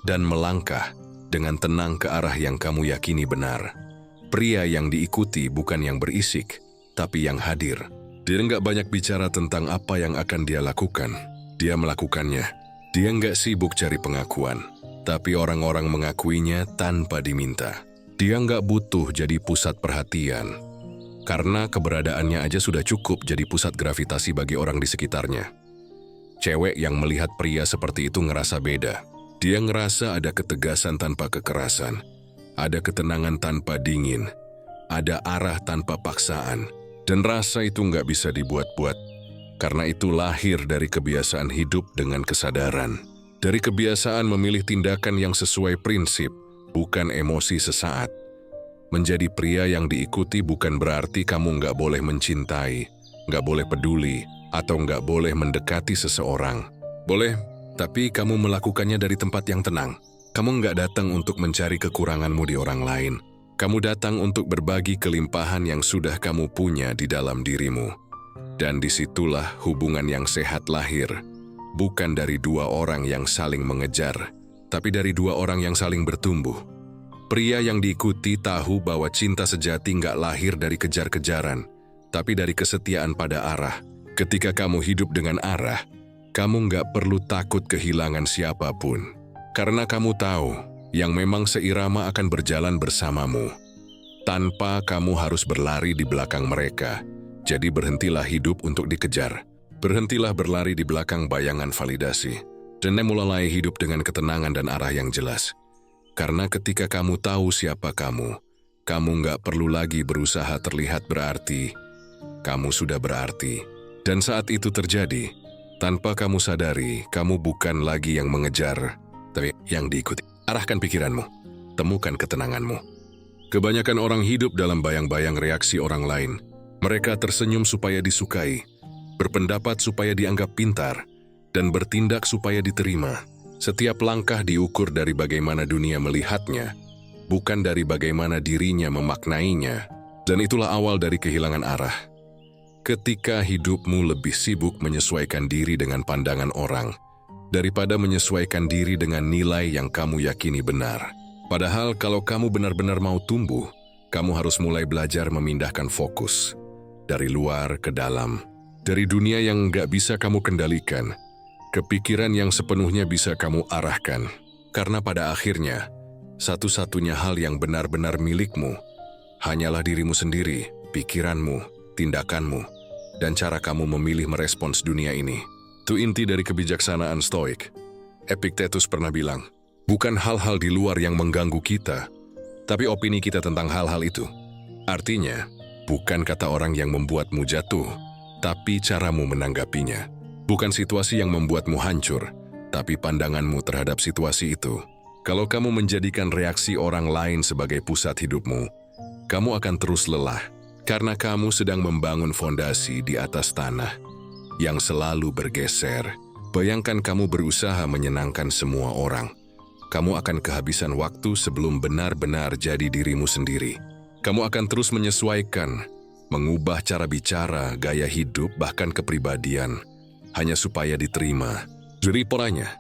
Dan melangkah dengan tenang ke arah yang kamu yakini benar. Pria yang diikuti bukan yang berisik, tapi yang hadir. Dia nggak banyak bicara tentang apa yang akan dia lakukan. Dia melakukannya. Dia nggak sibuk cari pengakuan, tapi orang-orang mengakuinya tanpa diminta. Dia nggak butuh jadi pusat perhatian, karena keberadaannya aja sudah cukup jadi pusat gravitasi bagi orang di sekitarnya. Cewek yang melihat pria seperti itu ngerasa beda. Dia ngerasa ada ketegasan tanpa kekerasan, ada ketenangan tanpa dingin, ada arah tanpa paksaan. Dan rasa itu nggak bisa dibuat-buat, karena itu lahir dari kebiasaan hidup dengan kesadaran. Dari kebiasaan memilih tindakan yang sesuai prinsip, bukan emosi sesaat. Menjadi pria yang diikuti bukan berarti kamu nggak boleh mencintai, nggak boleh peduli, atau nggak boleh mendekati seseorang. Boleh, tapi kamu melakukannya dari tempat yang tenang. Kamu nggak datang untuk mencari kekuranganmu di orang lain. Kamu datang untuk berbagi kelimpahan yang sudah kamu punya di dalam dirimu. Dan disitulah hubungan yang sehat lahir. Bukan dari dua orang yang saling mengejar, tapi dari dua orang yang saling bertumbuh. Pria yang diikuti tahu bahwa cinta sejati nggak lahir dari kejar-kejaran, tapi dari kesetiaan pada arah. Ketika kamu hidup dengan arah, kamu nggak perlu takut kehilangan siapapun. Karena kamu tahu, yang memang seirama akan berjalan bersamamu. Tanpa kamu harus berlari di belakang mereka. Jadi berhentilah hidup untuk dikejar. Berhentilah berlari di belakang bayangan validasi. Dan mulai hidup dengan ketenangan dan arah yang jelas. Karena ketika kamu tahu siapa kamu nggak perlu lagi berusaha terlihat berarti. Kamu sudah berarti. Dan saat itu terjadi, tanpa kamu sadari, kamu bukan lagi yang mengejar, tapi yang diikuti. Arahkan pikiranmu, temukan ketenanganmu. Kebanyakan orang hidup dalam bayang-bayang reaksi orang lain. Mereka tersenyum supaya disukai, berpendapat supaya dianggap pintar, dan bertindak supaya diterima. Setiap langkah diukur dari bagaimana dunia melihatnya, bukan dari bagaimana dirinya memaknainya. Dan itulah awal dari kehilangan arah. Ketika hidupmu lebih sibuk menyesuaikan diri dengan pandangan orang, daripada menyesuaikan diri dengan nilai yang kamu yakini benar. Padahal kalau kamu benar-benar mau tumbuh, kamu harus mulai belajar memindahkan fokus. Dari luar ke dalam. Dari dunia yang nggak bisa kamu kendalikan, ke pikiran yang sepenuhnya bisa kamu arahkan. Karena pada akhirnya, satu-satunya hal yang benar-benar milikmu, hanyalah dirimu sendiri, pikiranmu, tindakanmu, dan cara kamu memilih merespons dunia ini. Itu inti dari kebijaksanaan Stoik. Epictetus pernah bilang, bukan hal-hal di luar yang mengganggu kita, tapi opini kita tentang hal-hal itu. Artinya, bukan kata orang yang membuatmu jatuh, tapi caramu menanggapinya. Bukan situasi yang membuatmu hancur, tapi pandanganmu terhadap situasi itu. Kalau kamu menjadikan reaksi orang lain sebagai pusat hidupmu, kamu akan terus lelah karena kamu sedang membangun fondasi di atas tanah yang selalu bergeser. Bayangkan kamu berusaha menyenangkan semua orang. Kamu akan kehabisan waktu sebelum benar-benar jadi dirimu sendiri. Kamu akan terus menyesuaikan, mengubah cara bicara, gaya hidup, bahkan kepribadian, hanya supaya diterima. Jadi polanya,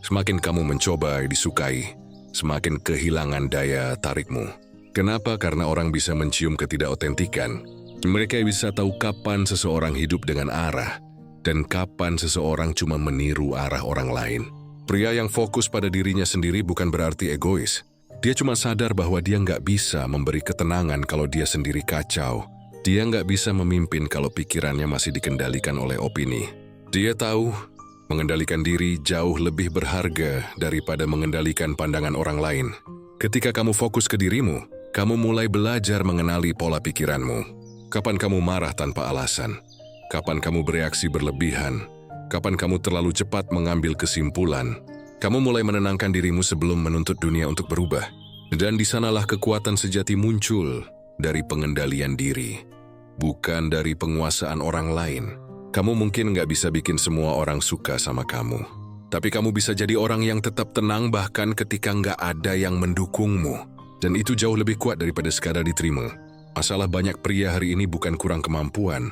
semakin kamu mencoba disukai, semakin kehilangan daya tarikmu. Kenapa? Karena orang bisa mencium ketidakotentikan. Mereka bisa tahu kapan seseorang hidup dengan arah, dan kapan seseorang cuma meniru arah orang lain. Pria yang fokus pada dirinya sendiri bukan berarti egois. Dia cuma sadar bahwa dia nggak bisa memberi ketenangan kalau dia sendiri kacau. Dia nggak bisa memimpin kalau pikirannya masih dikendalikan oleh opini. Dia tahu mengendalikan diri jauh lebih berharga daripada mengendalikan pandangan orang lain. Ketika kamu fokus ke dirimu, kamu mulai belajar mengenali pola pikiranmu. Kapan kamu marah tanpa alasan? Kapan kamu bereaksi berlebihan? Kapan kamu terlalu cepat mengambil kesimpulan? Kamu mulai menenangkan dirimu sebelum menuntut dunia untuk berubah. Dan di sanalah kekuatan sejati muncul dari pengendalian diri, bukan dari penguasaan orang lain. Kamu mungkin nggak bisa bikin semua orang suka sama kamu. Tapi kamu bisa jadi orang yang tetap tenang bahkan ketika nggak ada yang mendukungmu. Dan itu jauh lebih kuat daripada sekadar diterima. Masalah banyak pria hari ini bukan kurang kemampuan,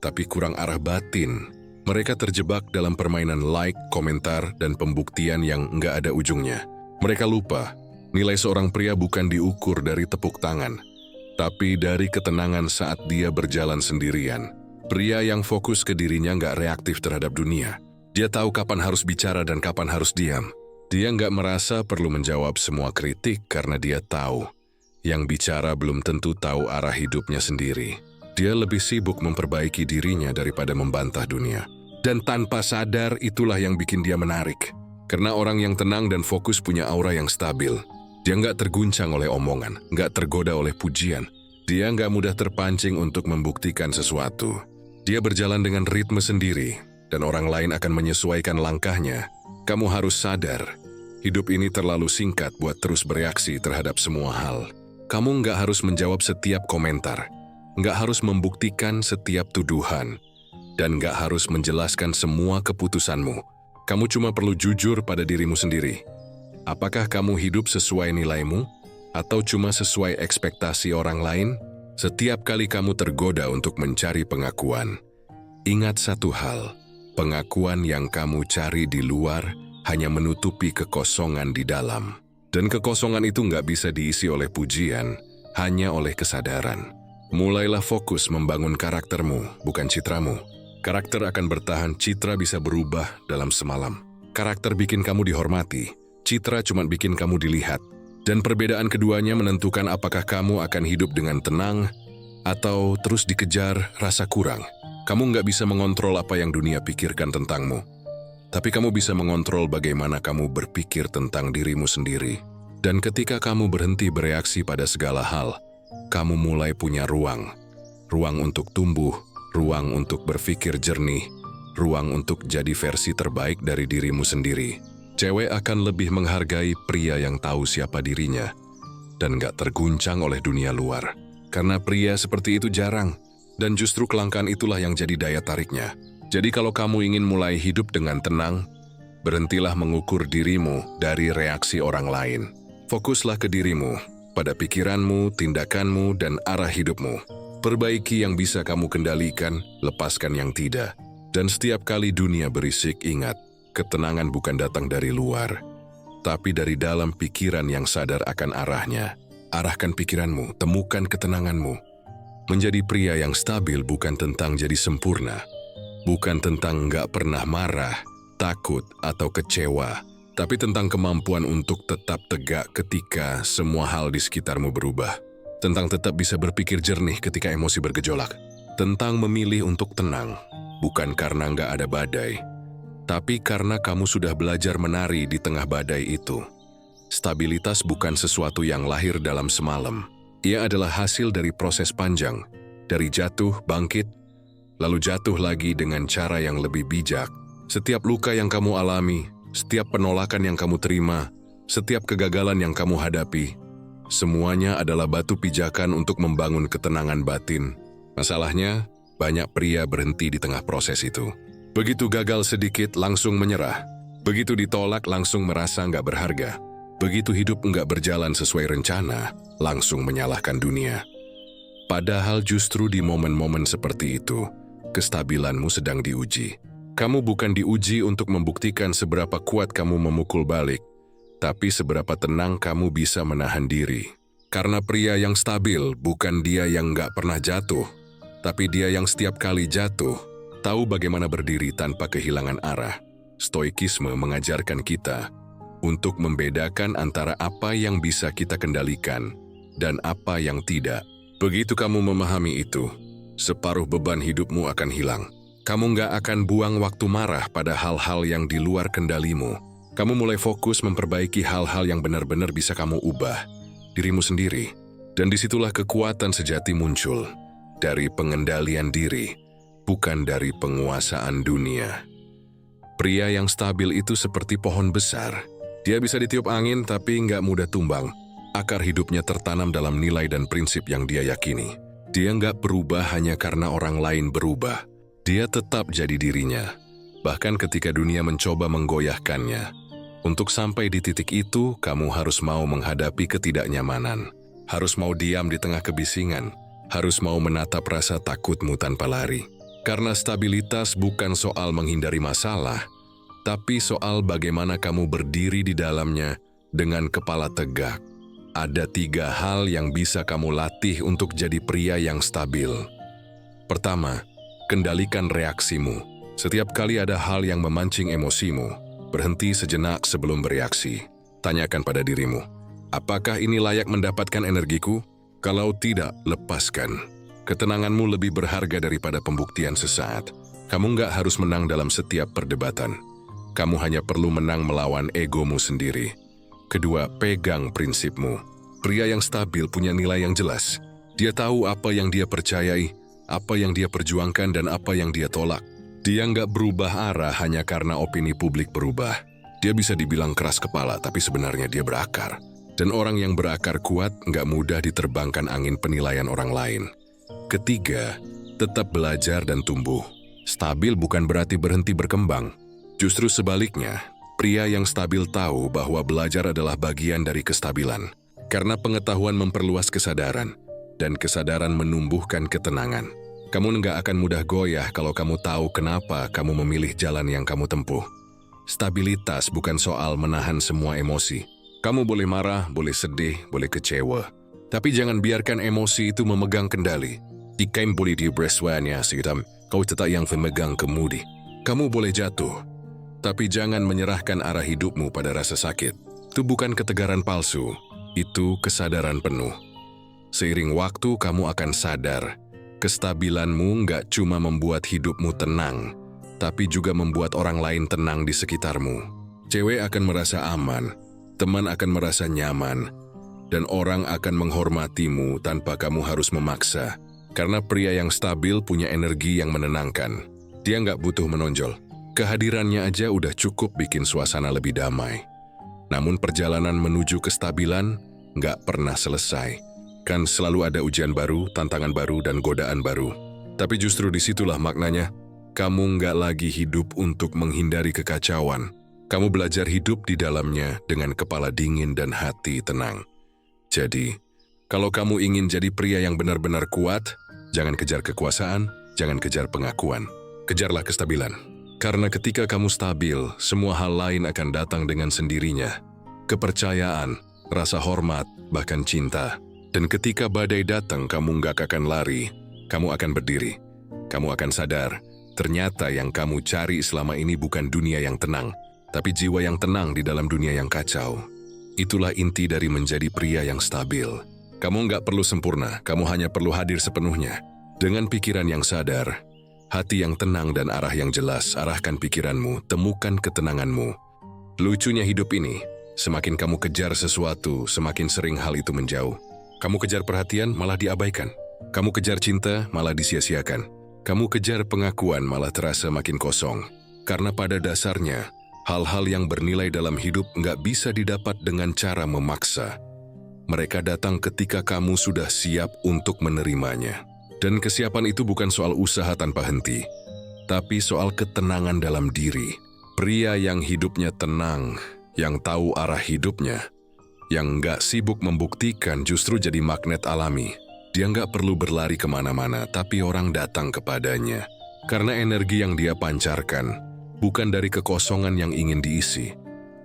tapi kurang arah batin. Mereka terjebak dalam permainan like, komentar, dan pembuktian yang nggak ada ujungnya. Mereka lupa, nilai seorang pria bukan diukur dari tepuk tangan, tapi dari ketenangan saat dia berjalan sendirian. Pria yang fokus ke dirinya nggak reaktif terhadap dunia. Dia tahu kapan harus bicara dan kapan harus diam. Dia nggak merasa perlu menjawab semua kritik karena dia tahu yang bicara belum tentu tahu arah hidupnya sendiri. Dia lebih sibuk memperbaiki dirinya daripada membantah dunia. Dan tanpa sadar itulah yang bikin dia menarik. Karena orang yang tenang dan fokus punya aura yang stabil. Dia nggak terguncang oleh omongan, nggak tergoda oleh pujian. Dia nggak mudah terpancing untuk membuktikan sesuatu. Dia berjalan dengan ritme sendiri, dan orang lain akan menyesuaikan langkahnya. Kamu harus sadar, hidup ini terlalu singkat buat terus bereaksi terhadap semua hal. Kamu nggak harus menjawab setiap komentar, nggak harus membuktikan setiap tuduhan, dan nggak harus menjelaskan semua keputusanmu. Kamu cuma perlu jujur pada dirimu sendiri. Apakah kamu hidup sesuai nilaimu, atau cuma sesuai ekspektasi orang lain? Setiap kali kamu tergoda untuk mencari pengakuan, ingat satu hal, pengakuan yang kamu cari di luar hanya menutupi kekosongan di dalam. Dan kekosongan itu nggak bisa diisi oleh pujian, hanya oleh kesadaran. Mulailah fokus membangun karaktermu, bukan citramu. Karakter akan bertahan, citra bisa berubah dalam semalam. Karakter bikin kamu dihormati, citra cuma bikin kamu dilihat. Dan perbedaan keduanya menentukan apakah kamu akan hidup dengan tenang atau terus dikejar rasa kurang. Kamu nggak bisa mengontrol apa yang dunia pikirkan tentangmu. Tapi kamu bisa mengontrol bagaimana kamu berpikir tentang dirimu sendiri. Dan ketika kamu berhenti bereaksi pada segala hal, kamu mulai punya ruang. Ruang untuk tumbuh, ruang untuk berpikir jernih, ruang untuk jadi versi terbaik dari dirimu sendiri. Cewek akan lebih menghargai pria yang tahu siapa dirinya dan gak terguncang oleh dunia luar. Karena pria seperti itu jarang, dan justru kelangkaan itulah yang jadi daya tariknya. Jadi kalau kamu ingin mulai hidup dengan tenang, berhentilah mengukur dirimu dari reaksi orang lain. Fokuslah ke dirimu, pada pikiranmu, tindakanmu, dan arah hidupmu. Perbaiki yang bisa kamu kendalikan, lepaskan yang tidak. Dan setiap kali dunia berisik, ingat, ketenangan bukan datang dari luar, tapi dari dalam pikiran yang sadar akan arahnya. Arahkan pikiranmu, temukan ketenanganmu. Menjadi pria yang stabil bukan tentang jadi sempurna, bukan tentang nggak pernah marah, takut, atau kecewa, tapi tentang kemampuan untuk tetap tegak ketika semua hal di sekitarmu berubah. Tentang tetap bisa berpikir jernih ketika emosi bergejolak. Tentang memilih untuk tenang, bukan karena nggak ada badai, tapi karena kamu sudah belajar menari di tengah badai itu. Stabilitas bukan sesuatu yang lahir dalam semalam. Ia adalah hasil dari proses panjang, dari jatuh, bangkit, lalu jatuh lagi dengan cara yang lebih bijak. Setiap luka yang kamu alami, setiap penolakan yang kamu terima, setiap kegagalan yang kamu hadapi, semuanya adalah batu pijakan untuk membangun ketenangan batin. Masalahnya, banyak pria berhenti di tengah proses itu. Begitu gagal sedikit, langsung menyerah. Begitu ditolak, langsung merasa nggak berharga. Begitu hidup nggak berjalan sesuai rencana, langsung menyalahkan dunia. Padahal justru di momen-momen seperti itu, kestabilanmu sedang diuji. Kamu bukan diuji untuk membuktikan seberapa kuat kamu memukul balik, tapi seberapa tenang kamu bisa menahan diri. Karena pria yang stabil bukan dia yang nggak pernah jatuh, tapi dia yang setiap kali jatuh, tahu bagaimana berdiri tanpa kehilangan arah. Stoikisme mengajarkan kita untuk membedakan antara apa yang bisa kita kendalikan dan apa yang tidak. Begitu kamu memahami itu, separuh beban hidupmu akan hilang. Kamu nggak akan buang waktu marah pada hal-hal yang di luar kendalimu. Kamu mulai fokus memperbaiki hal-hal yang benar-benar bisa kamu ubah, dirimu sendiri. Dan disitulah kekuatan sejati muncul, dari pengendalian diri, bukan dari penguasaan dunia. Pria yang stabil itu seperti pohon besar. Dia bisa ditiup angin tapi nggak mudah tumbang. Akar hidupnya tertanam dalam nilai dan prinsip yang dia yakini. Dia nggak berubah hanya karena orang lain berubah. Dia tetap jadi dirinya, bahkan ketika dunia mencoba menggoyahkannya. Untuk sampai di titik itu, kamu harus mau menghadapi ketidaknyamanan. Harus mau diam di tengah kebisingan. Harus mau menatap rasa takutmu tanpa lari. Karena stabilitas bukan soal menghindari masalah, tapi soal bagaimana kamu berdiri di dalamnya dengan kepala tegak. Ada 3 hal yang bisa kamu latih untuk jadi pria yang stabil. Pertama, kendalikan reaksimu. Setiap kali ada hal yang memancing emosimu, berhenti sejenak sebelum bereaksi. Tanyakan pada dirimu, apakah ini layak mendapatkan energiku? Kalau tidak, lepaskan. Ketenanganmu lebih berharga daripada pembuktian sesaat. Kamu nggak harus menang dalam setiap perdebatan. Kamu hanya perlu menang melawan egomu sendiri. Kedua, pegang prinsipmu. Pria yang stabil punya nilai yang jelas. Dia tahu apa yang dia percayai, apa yang dia perjuangkan, dan apa yang dia tolak. Dia nggak berubah arah hanya karena opini publik berubah. Dia bisa dibilang keras kepala, tapi sebenarnya dia berakar. Dan orang yang berakar kuat nggak mudah diterbangkan angin penilaian orang lain. Ketiga, tetap belajar dan tumbuh. Stabil bukan berarti berhenti berkembang. Justru sebaliknya, pria yang stabil tahu bahwa belajar adalah bagian dari kestabilan. Karena pengetahuan memperluas kesadaran, dan kesadaran menumbuhkan ketenangan. Kamu nggak akan mudah goyah kalau kamu tahu kenapa kamu memilih jalan yang kamu tempuh. Stabilitas bukan soal menahan semua emosi. Kamu boleh marah, boleh sedih, boleh kecewa. Tapi jangan biarkan emosi itu memegang kendali. Ikaim boleh dibereswanya sitam, kau tetap yang memegang kemudi. Kamu boleh jatuh, tapi jangan menyerahkan arah hidupmu pada rasa sakit. Itu bukan ketegaran palsu, itu kesadaran penuh. Seiring waktu kamu akan sadar, kestabilanmu nggak cuma membuat hidupmu tenang, tapi juga membuat orang lain tenang di sekitarmu. Cewek akan merasa aman, teman akan merasa nyaman, dan orang akan menghormatimu tanpa kamu harus memaksa. Karena pria yang stabil punya energi yang menenangkan. Dia nggak butuh menonjol. Kehadirannya aja udah cukup bikin suasana lebih damai. Namun perjalanan menuju kestabilan nggak pernah selesai. Kan selalu ada ujian baru, tantangan baru, dan godaan baru. Tapi justru disitulah maknanya, kamu nggak lagi hidup untuk menghindari kekacauan. Kamu belajar hidup di dalamnya dengan kepala dingin dan hati tenang. Jadi, kalau kamu ingin jadi pria yang benar-benar kuat, jangan kejar kekuasaan, jangan kejar pengakuan. Kejarlah kestabilan. Karena ketika kamu stabil, semua hal lain akan datang dengan sendirinya. Kepercayaan, rasa hormat, bahkan cinta. Dan ketika badai datang, kamu nggak akan lari. Kamu akan berdiri. Kamu akan sadar, ternyata yang kamu cari selama ini bukan dunia yang tenang, tapi jiwa yang tenang di dalam dunia yang kacau. Itulah inti dari menjadi pria yang stabil. Kamu nggak perlu sempurna, kamu hanya perlu hadir sepenuhnya. Dengan pikiran yang sadar, hati yang tenang dan arah yang jelas, arahkan pikiranmu, temukan ketenanganmu. Lucunya hidup ini, semakin kamu kejar sesuatu, semakin sering hal itu menjauh. Kamu kejar perhatian, malah diabaikan. Kamu kejar cinta, malah disia-siakan. Kamu kejar pengakuan malah terasa makin kosong. Karena pada dasarnya, hal-hal yang bernilai dalam hidup nggak bisa didapat dengan cara memaksa. Mereka datang ketika kamu sudah siap untuk menerimanya. Dan kesiapan itu bukan soal usaha tanpa henti, tapi soal ketenangan dalam diri. Pria yang hidupnya tenang, yang tahu arah hidupnya, yang nggak sibuk membuktikan justru jadi magnet alami. Dia nggak perlu berlari kemana-mana, tapi orang datang kepadanya. Karena energi yang dia pancarkan bukan dari kekosongan yang ingin diisi,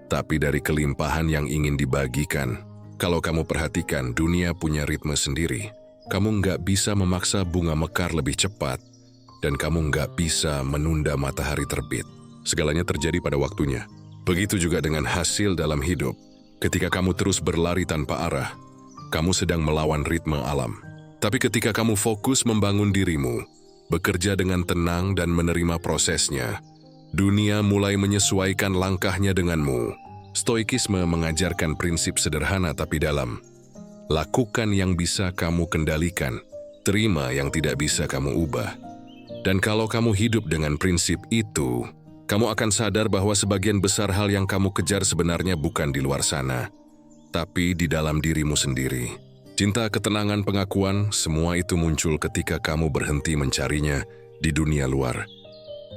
tapi dari kelimpahan yang ingin dibagikan. Kalau kamu perhatikan, dunia punya ritme sendiri. Kamu nggak bisa memaksa bunga mekar lebih cepat, dan kamu nggak bisa menunda matahari terbit. Segalanya terjadi pada waktunya. Begitu juga dengan hasil dalam hidup. Ketika kamu terus berlari tanpa arah, kamu sedang melawan ritme alam. Tapi ketika kamu fokus membangun dirimu, bekerja dengan tenang dan menerima prosesnya, dunia mulai menyesuaikan langkahnya denganmu. Stoikisme mengajarkan prinsip sederhana tapi dalam. Lakukan yang bisa kamu kendalikan, terima yang tidak bisa kamu ubah. Dan kalau kamu hidup dengan prinsip itu, kamu akan sadar bahwa sebagian besar hal yang kamu kejar sebenarnya bukan di luar sana, tapi di dalam dirimu sendiri. Cinta, ketenangan, pengakuan, semua itu muncul ketika kamu berhenti mencarinya di dunia luar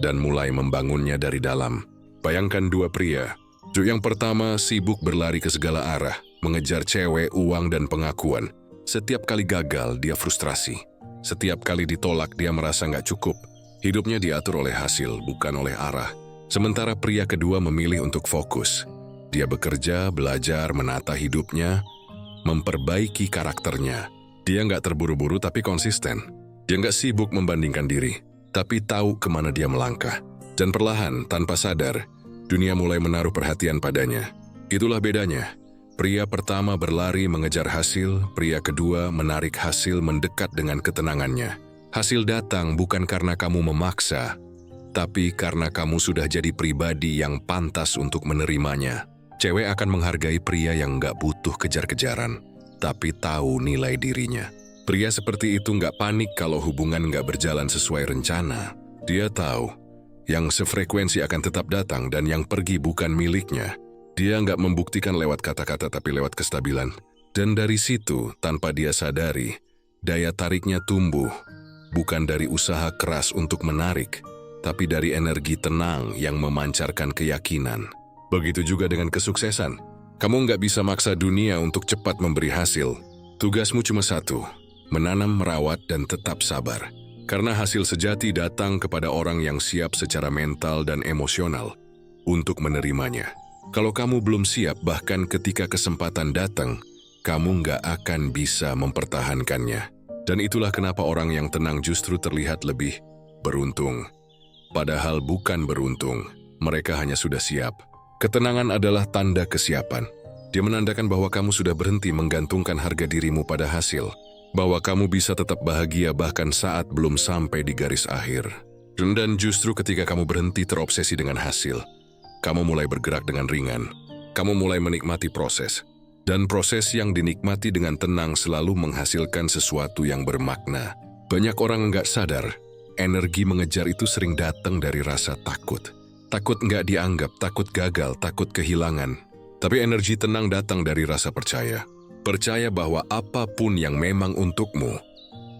dan mulai membangunnya dari dalam. Bayangkan dua pria. Yang pertama sibuk berlari ke segala arah, mengejar cewek, uang, dan pengakuan. Setiap kali gagal, dia frustrasi. Setiap kali ditolak, dia merasa nggak cukup. Hidupnya diatur oleh hasil, bukan oleh arah. Sementara pria kedua memilih untuk fokus. Dia bekerja, belajar, menata hidupnya, memperbaiki karakternya. Dia nggak terburu-buru tapi konsisten. Dia nggak sibuk membandingkan diri, tapi tahu kemana dia melangkah. Dan perlahan, tanpa sadar, dunia mulai menaruh perhatian padanya. Itulah bedanya. Pria pertama berlari mengejar hasil, pria kedua menarik hasil mendekat dengan ketenangannya. Hasil datang bukan karena kamu memaksa, tapi karena kamu sudah jadi pribadi yang pantas untuk menerimanya. Cewek akan menghargai pria yang nggak butuh kejar-kejaran, tapi tahu nilai dirinya. Pria seperti itu nggak panik kalau hubungan nggak berjalan sesuai rencana. Dia tahu yang sefrekuensi akan tetap datang dan yang pergi bukan miliknya. Dia nggak membuktikan lewat kata-kata tapi lewat kestabilan. Dan dari situ, tanpa dia sadari, daya tariknya tumbuh. Bukan dari usaha keras untuk menarik, tapi dari energi tenang yang memancarkan keyakinan. Begitu juga dengan kesuksesan. Kamu nggak bisa maksa dunia untuk cepat memberi hasil. Tugasmu cuma satu, menanam, merawat, dan tetap sabar. Karena hasil sejati datang kepada orang yang siap secara mental dan emosional untuk menerimanya. Kalau kamu belum siap, bahkan ketika kesempatan datang, kamu nggak akan bisa mempertahankannya. Dan itulah kenapa orang yang tenang justru terlihat lebih beruntung. Padahal bukan beruntung, mereka hanya sudah siap. Ketenangan adalah tanda kesiapan. Dia menandakan bahwa kamu sudah berhenti menggantungkan harga dirimu pada hasil. Bahwa kamu bisa tetap bahagia bahkan saat belum sampai di garis akhir. Dan justru ketika kamu berhenti terobsesi dengan hasil, kamu mulai bergerak dengan ringan. Kamu mulai menikmati proses. Dan proses yang dinikmati dengan tenang selalu menghasilkan sesuatu yang bermakna. Banyak orang nggak sadar, energi mengejar itu sering datang dari rasa takut. Takut nggak dianggap, takut gagal, takut kehilangan. Tapi energi tenang datang dari rasa percaya. Percaya bahwa apapun yang memang untukmu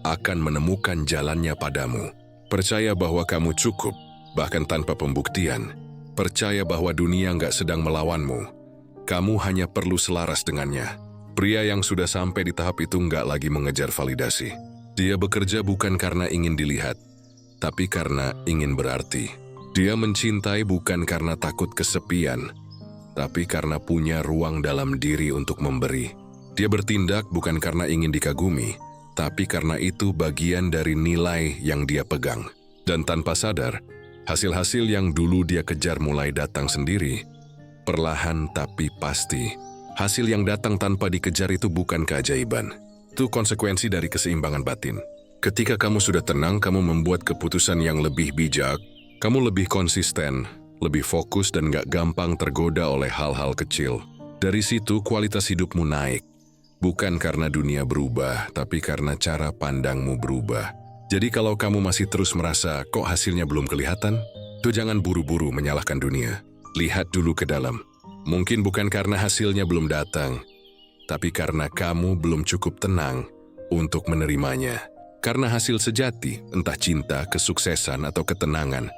akan menemukan jalannya padamu. Percaya bahwa kamu cukup, bahkan tanpa pembuktian. Percaya bahwa dunia nggak sedang melawanmu. Kamu hanya perlu selaras dengannya. Pria yang sudah sampai di tahap itu nggak lagi mengejar validasi. Dia bekerja bukan karena ingin dilihat, tapi karena ingin berarti. Dia mencintai bukan karena takut kesepian, tapi karena punya ruang dalam diri untuk memberi. Dia bertindak bukan karena ingin dikagumi, tapi karena itu bagian dari nilai yang dia pegang. Dan tanpa sadar, hasil-hasil yang dulu dia kejar mulai datang sendiri. Perlahan tapi pasti. Hasil yang datang tanpa dikejar itu bukan keajaiban. Itu konsekuensi dari keseimbangan batin. Ketika kamu sudah tenang, kamu membuat keputusan yang lebih bijak, kamu lebih konsisten, lebih fokus dan gak gampang tergoda oleh hal-hal kecil. Dari situ kualitas hidupmu naik. Bukan karena dunia berubah, tapi karena cara pandangmu berubah. Jadi kalau kamu masih terus merasa kok hasilnya belum kelihatan, tuh jangan buru-buru menyalahkan dunia. Lihat dulu ke dalam. Mungkin bukan karena hasilnya belum datang, tapi karena kamu belum cukup tenang untuk menerimanya. Karena hasil sejati, entah cinta, kesuksesan, atau ketenangan,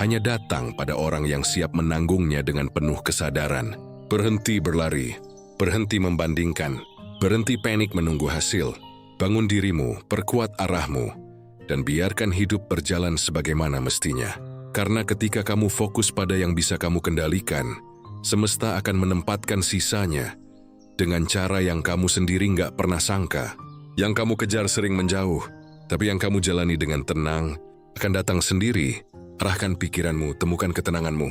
hanya datang pada orang yang siap menanggungnya dengan penuh kesadaran. Berhenti berlari, berhenti membandingkan, berhenti panik menunggu hasil. Bangun dirimu, perkuat arahmu, dan biarkan hidup berjalan sebagaimana mestinya. Karena ketika kamu fokus pada yang bisa kamu kendalikan, semesta akan menempatkan sisanya dengan cara yang kamu sendiri nggak pernah sangka. Yang kamu kejar sering menjauh, tapi yang kamu jalani dengan tenang akan datang sendiri. Arahkan pikiranmu, temukan ketenanganmu.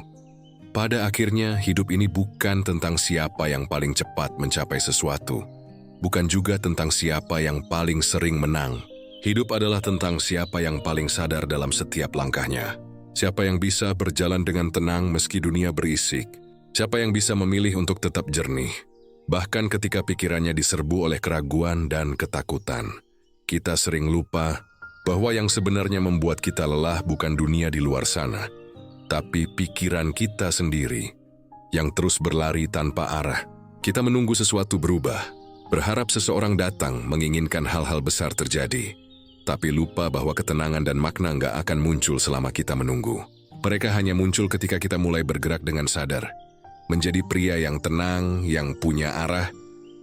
Pada akhirnya, hidup ini bukan tentang siapa yang paling cepat mencapai sesuatu. Bukan juga tentang siapa yang paling sering menang. Hidup adalah tentang siapa yang paling sadar dalam setiap langkahnya. Siapa yang bisa berjalan dengan tenang meski dunia berisik. Siapa yang bisa memilih untuk tetap jernih. Bahkan ketika pikirannya diserbu oleh keraguan dan ketakutan. Kita sering lupa bahwa yang sebenarnya membuat kita lelah bukan dunia di luar sana, tapi pikiran kita sendiri yang terus berlari tanpa arah. Kita menunggu sesuatu berubah, berharap seseorang datang menginginkan hal-hal besar terjadi. Tapi lupa bahwa ketenangan dan makna nggak akan muncul selama kita menunggu. Mereka hanya muncul ketika kita mulai bergerak dengan sadar. Menjadi pria yang tenang, yang punya arah,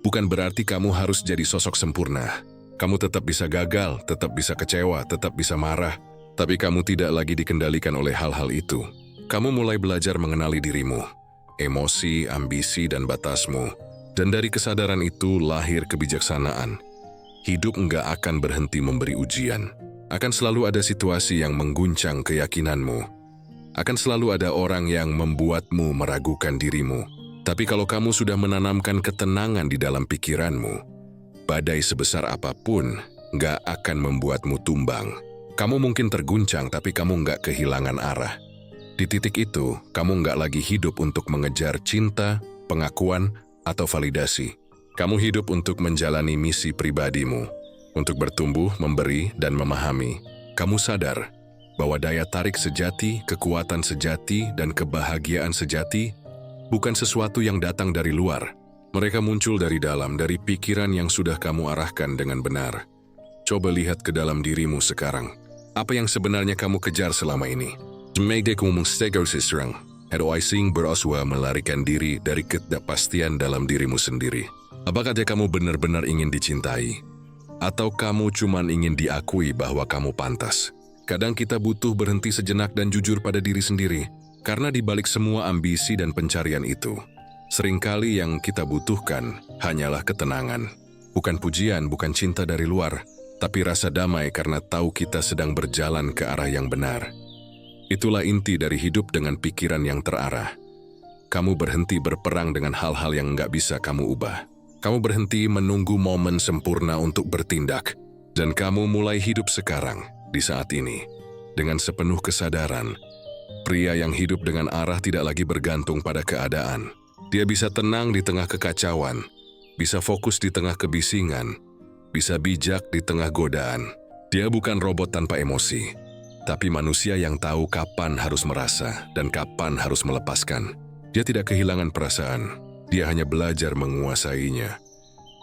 bukan berarti kamu harus jadi sosok sempurna. Kamu tetap bisa gagal, tetap bisa kecewa, tetap bisa marah. Tapi kamu tidak lagi dikendalikan oleh hal-hal itu. Kamu mulai belajar mengenali dirimu, emosi, ambisi, dan batasmu. Dan dari kesadaran itu lahir kebijaksanaan. Hidup enggak akan berhenti memberi ujian. Akan selalu ada situasi yang mengguncang keyakinanmu. Akan selalu ada orang yang membuatmu meragukan dirimu. Tapi kalau kamu sudah menanamkan ketenangan di dalam pikiranmu, badai sebesar apapun enggak akan membuatmu tumbang. Kamu mungkin terguncang, tapi kamu enggak kehilangan arah. Di titik itu, kamu enggak lagi hidup untuk mengejar cinta, pengakuan, atau validasi. Kamu hidup untuk menjalani misi pribadimu, untuk bertumbuh, memberi, dan memahami. Kamu sadar bahwa daya tarik sejati, kekuatan sejati, dan kebahagiaan sejati bukan sesuatu yang datang dari luar. Mereka muncul dari dalam, dari pikiran yang sudah kamu arahkan dengan benar. Coba lihat ke dalam dirimu sekarang. Apa yang sebenarnya kamu kejar selama ini? Semedek mengstegar seserang, atau asing beraswa melarikan diri dari ketidakpastian dalam dirimu sendiri. Apakah kamu benar-benar ingin dicintai? Atau kamu cuma ingin diakui bahwa kamu pantas? Kadang kita butuh berhenti sejenak dan jujur pada diri sendiri. Karena di balik semua ambisi dan pencarian itu, seringkali yang kita butuhkan hanyalah ketenangan. Bukan pujian, bukan cinta dari luar, tapi rasa damai karena tahu kita sedang berjalan ke arah yang benar. Itulah inti dari hidup dengan pikiran yang terarah. Kamu berhenti berperang dengan hal-hal yang nggak bisa kamu ubah. Kamu berhenti menunggu momen sempurna untuk bertindak. Dan kamu mulai hidup sekarang, di saat ini. Dengan sepenuh kesadaran, pria yang hidup dengan arah tidak lagi bergantung pada keadaan. Dia bisa tenang di tengah kekacauan, bisa fokus di tengah kebisingan, bisa bijak di tengah godaan. Dia bukan robot tanpa emosi, tapi manusia yang tahu kapan harus merasa dan kapan harus melepaskan. Dia tidak kehilangan perasaan, dia hanya belajar menguasainya.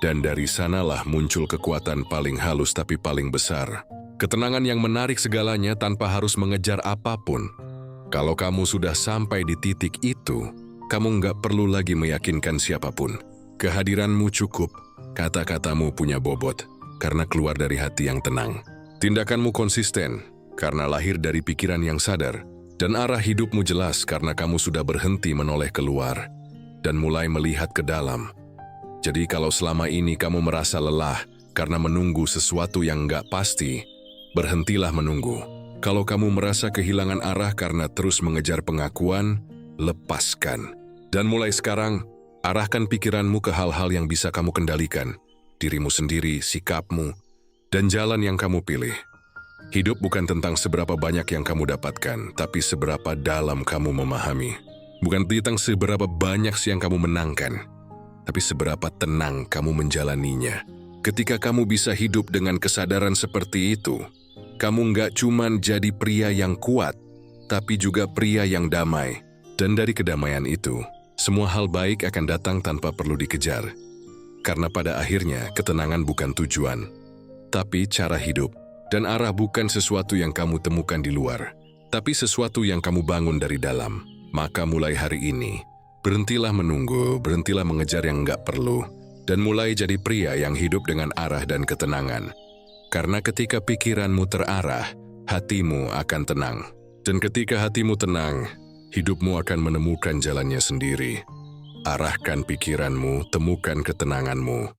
Dan dari sanalah muncul kekuatan paling halus tapi paling besar. Ketenangan yang menarik segalanya tanpa harus mengejar apapun. Kalau kamu sudah sampai di titik itu, kamu nggak perlu lagi meyakinkan siapapun. Kehadiranmu cukup, kata-katamu punya bobot, karena keluar dari hati yang tenang. Tindakanmu konsisten, karena lahir dari pikiran yang sadar. Dan arah hidupmu jelas karena kamu sudah berhenti menoleh keluar dan mulai melihat ke dalam. Jadi kalau selama ini kamu merasa lelah karena menunggu sesuatu yang nggak pasti, berhentilah menunggu. Kalau kamu merasa kehilangan arah karena terus mengejar pengakuan, lepaskan. Dan mulai sekarang, arahkan pikiranmu ke hal-hal yang bisa kamu kendalikan, dirimu sendiri, sikapmu, dan jalan yang kamu pilih. Hidup bukan tentang seberapa banyak yang kamu dapatkan, tapi seberapa dalam kamu memahami. Bukan tentang seberapa banyak yang kamu menangkan, tapi seberapa tenang kamu menjalaninya. Ketika kamu bisa hidup dengan kesadaran seperti itu, Kamu nggak cuman jadi pria yang kuat, tapi juga pria yang damai. Dan dari kedamaian itu, semua hal baik akan datang tanpa perlu dikejar. Karena pada akhirnya ketenangan bukan tujuan, tapi cara hidup. Dan arah bukan sesuatu yang kamu temukan di luar, tapi sesuatu yang kamu bangun dari dalam. Maka mulai hari ini, berhentilah menunggu, berhentilah mengejar yang nggak perlu, dan mulai jadi pria yang hidup dengan arah dan ketenangan. Karena ketika pikiranmu terarah, hatimu akan tenang. Dan ketika hatimu tenang, hidupmu akan menemukan jalannya sendiri. Arahkan pikiranmu, temukan ketenanganmu,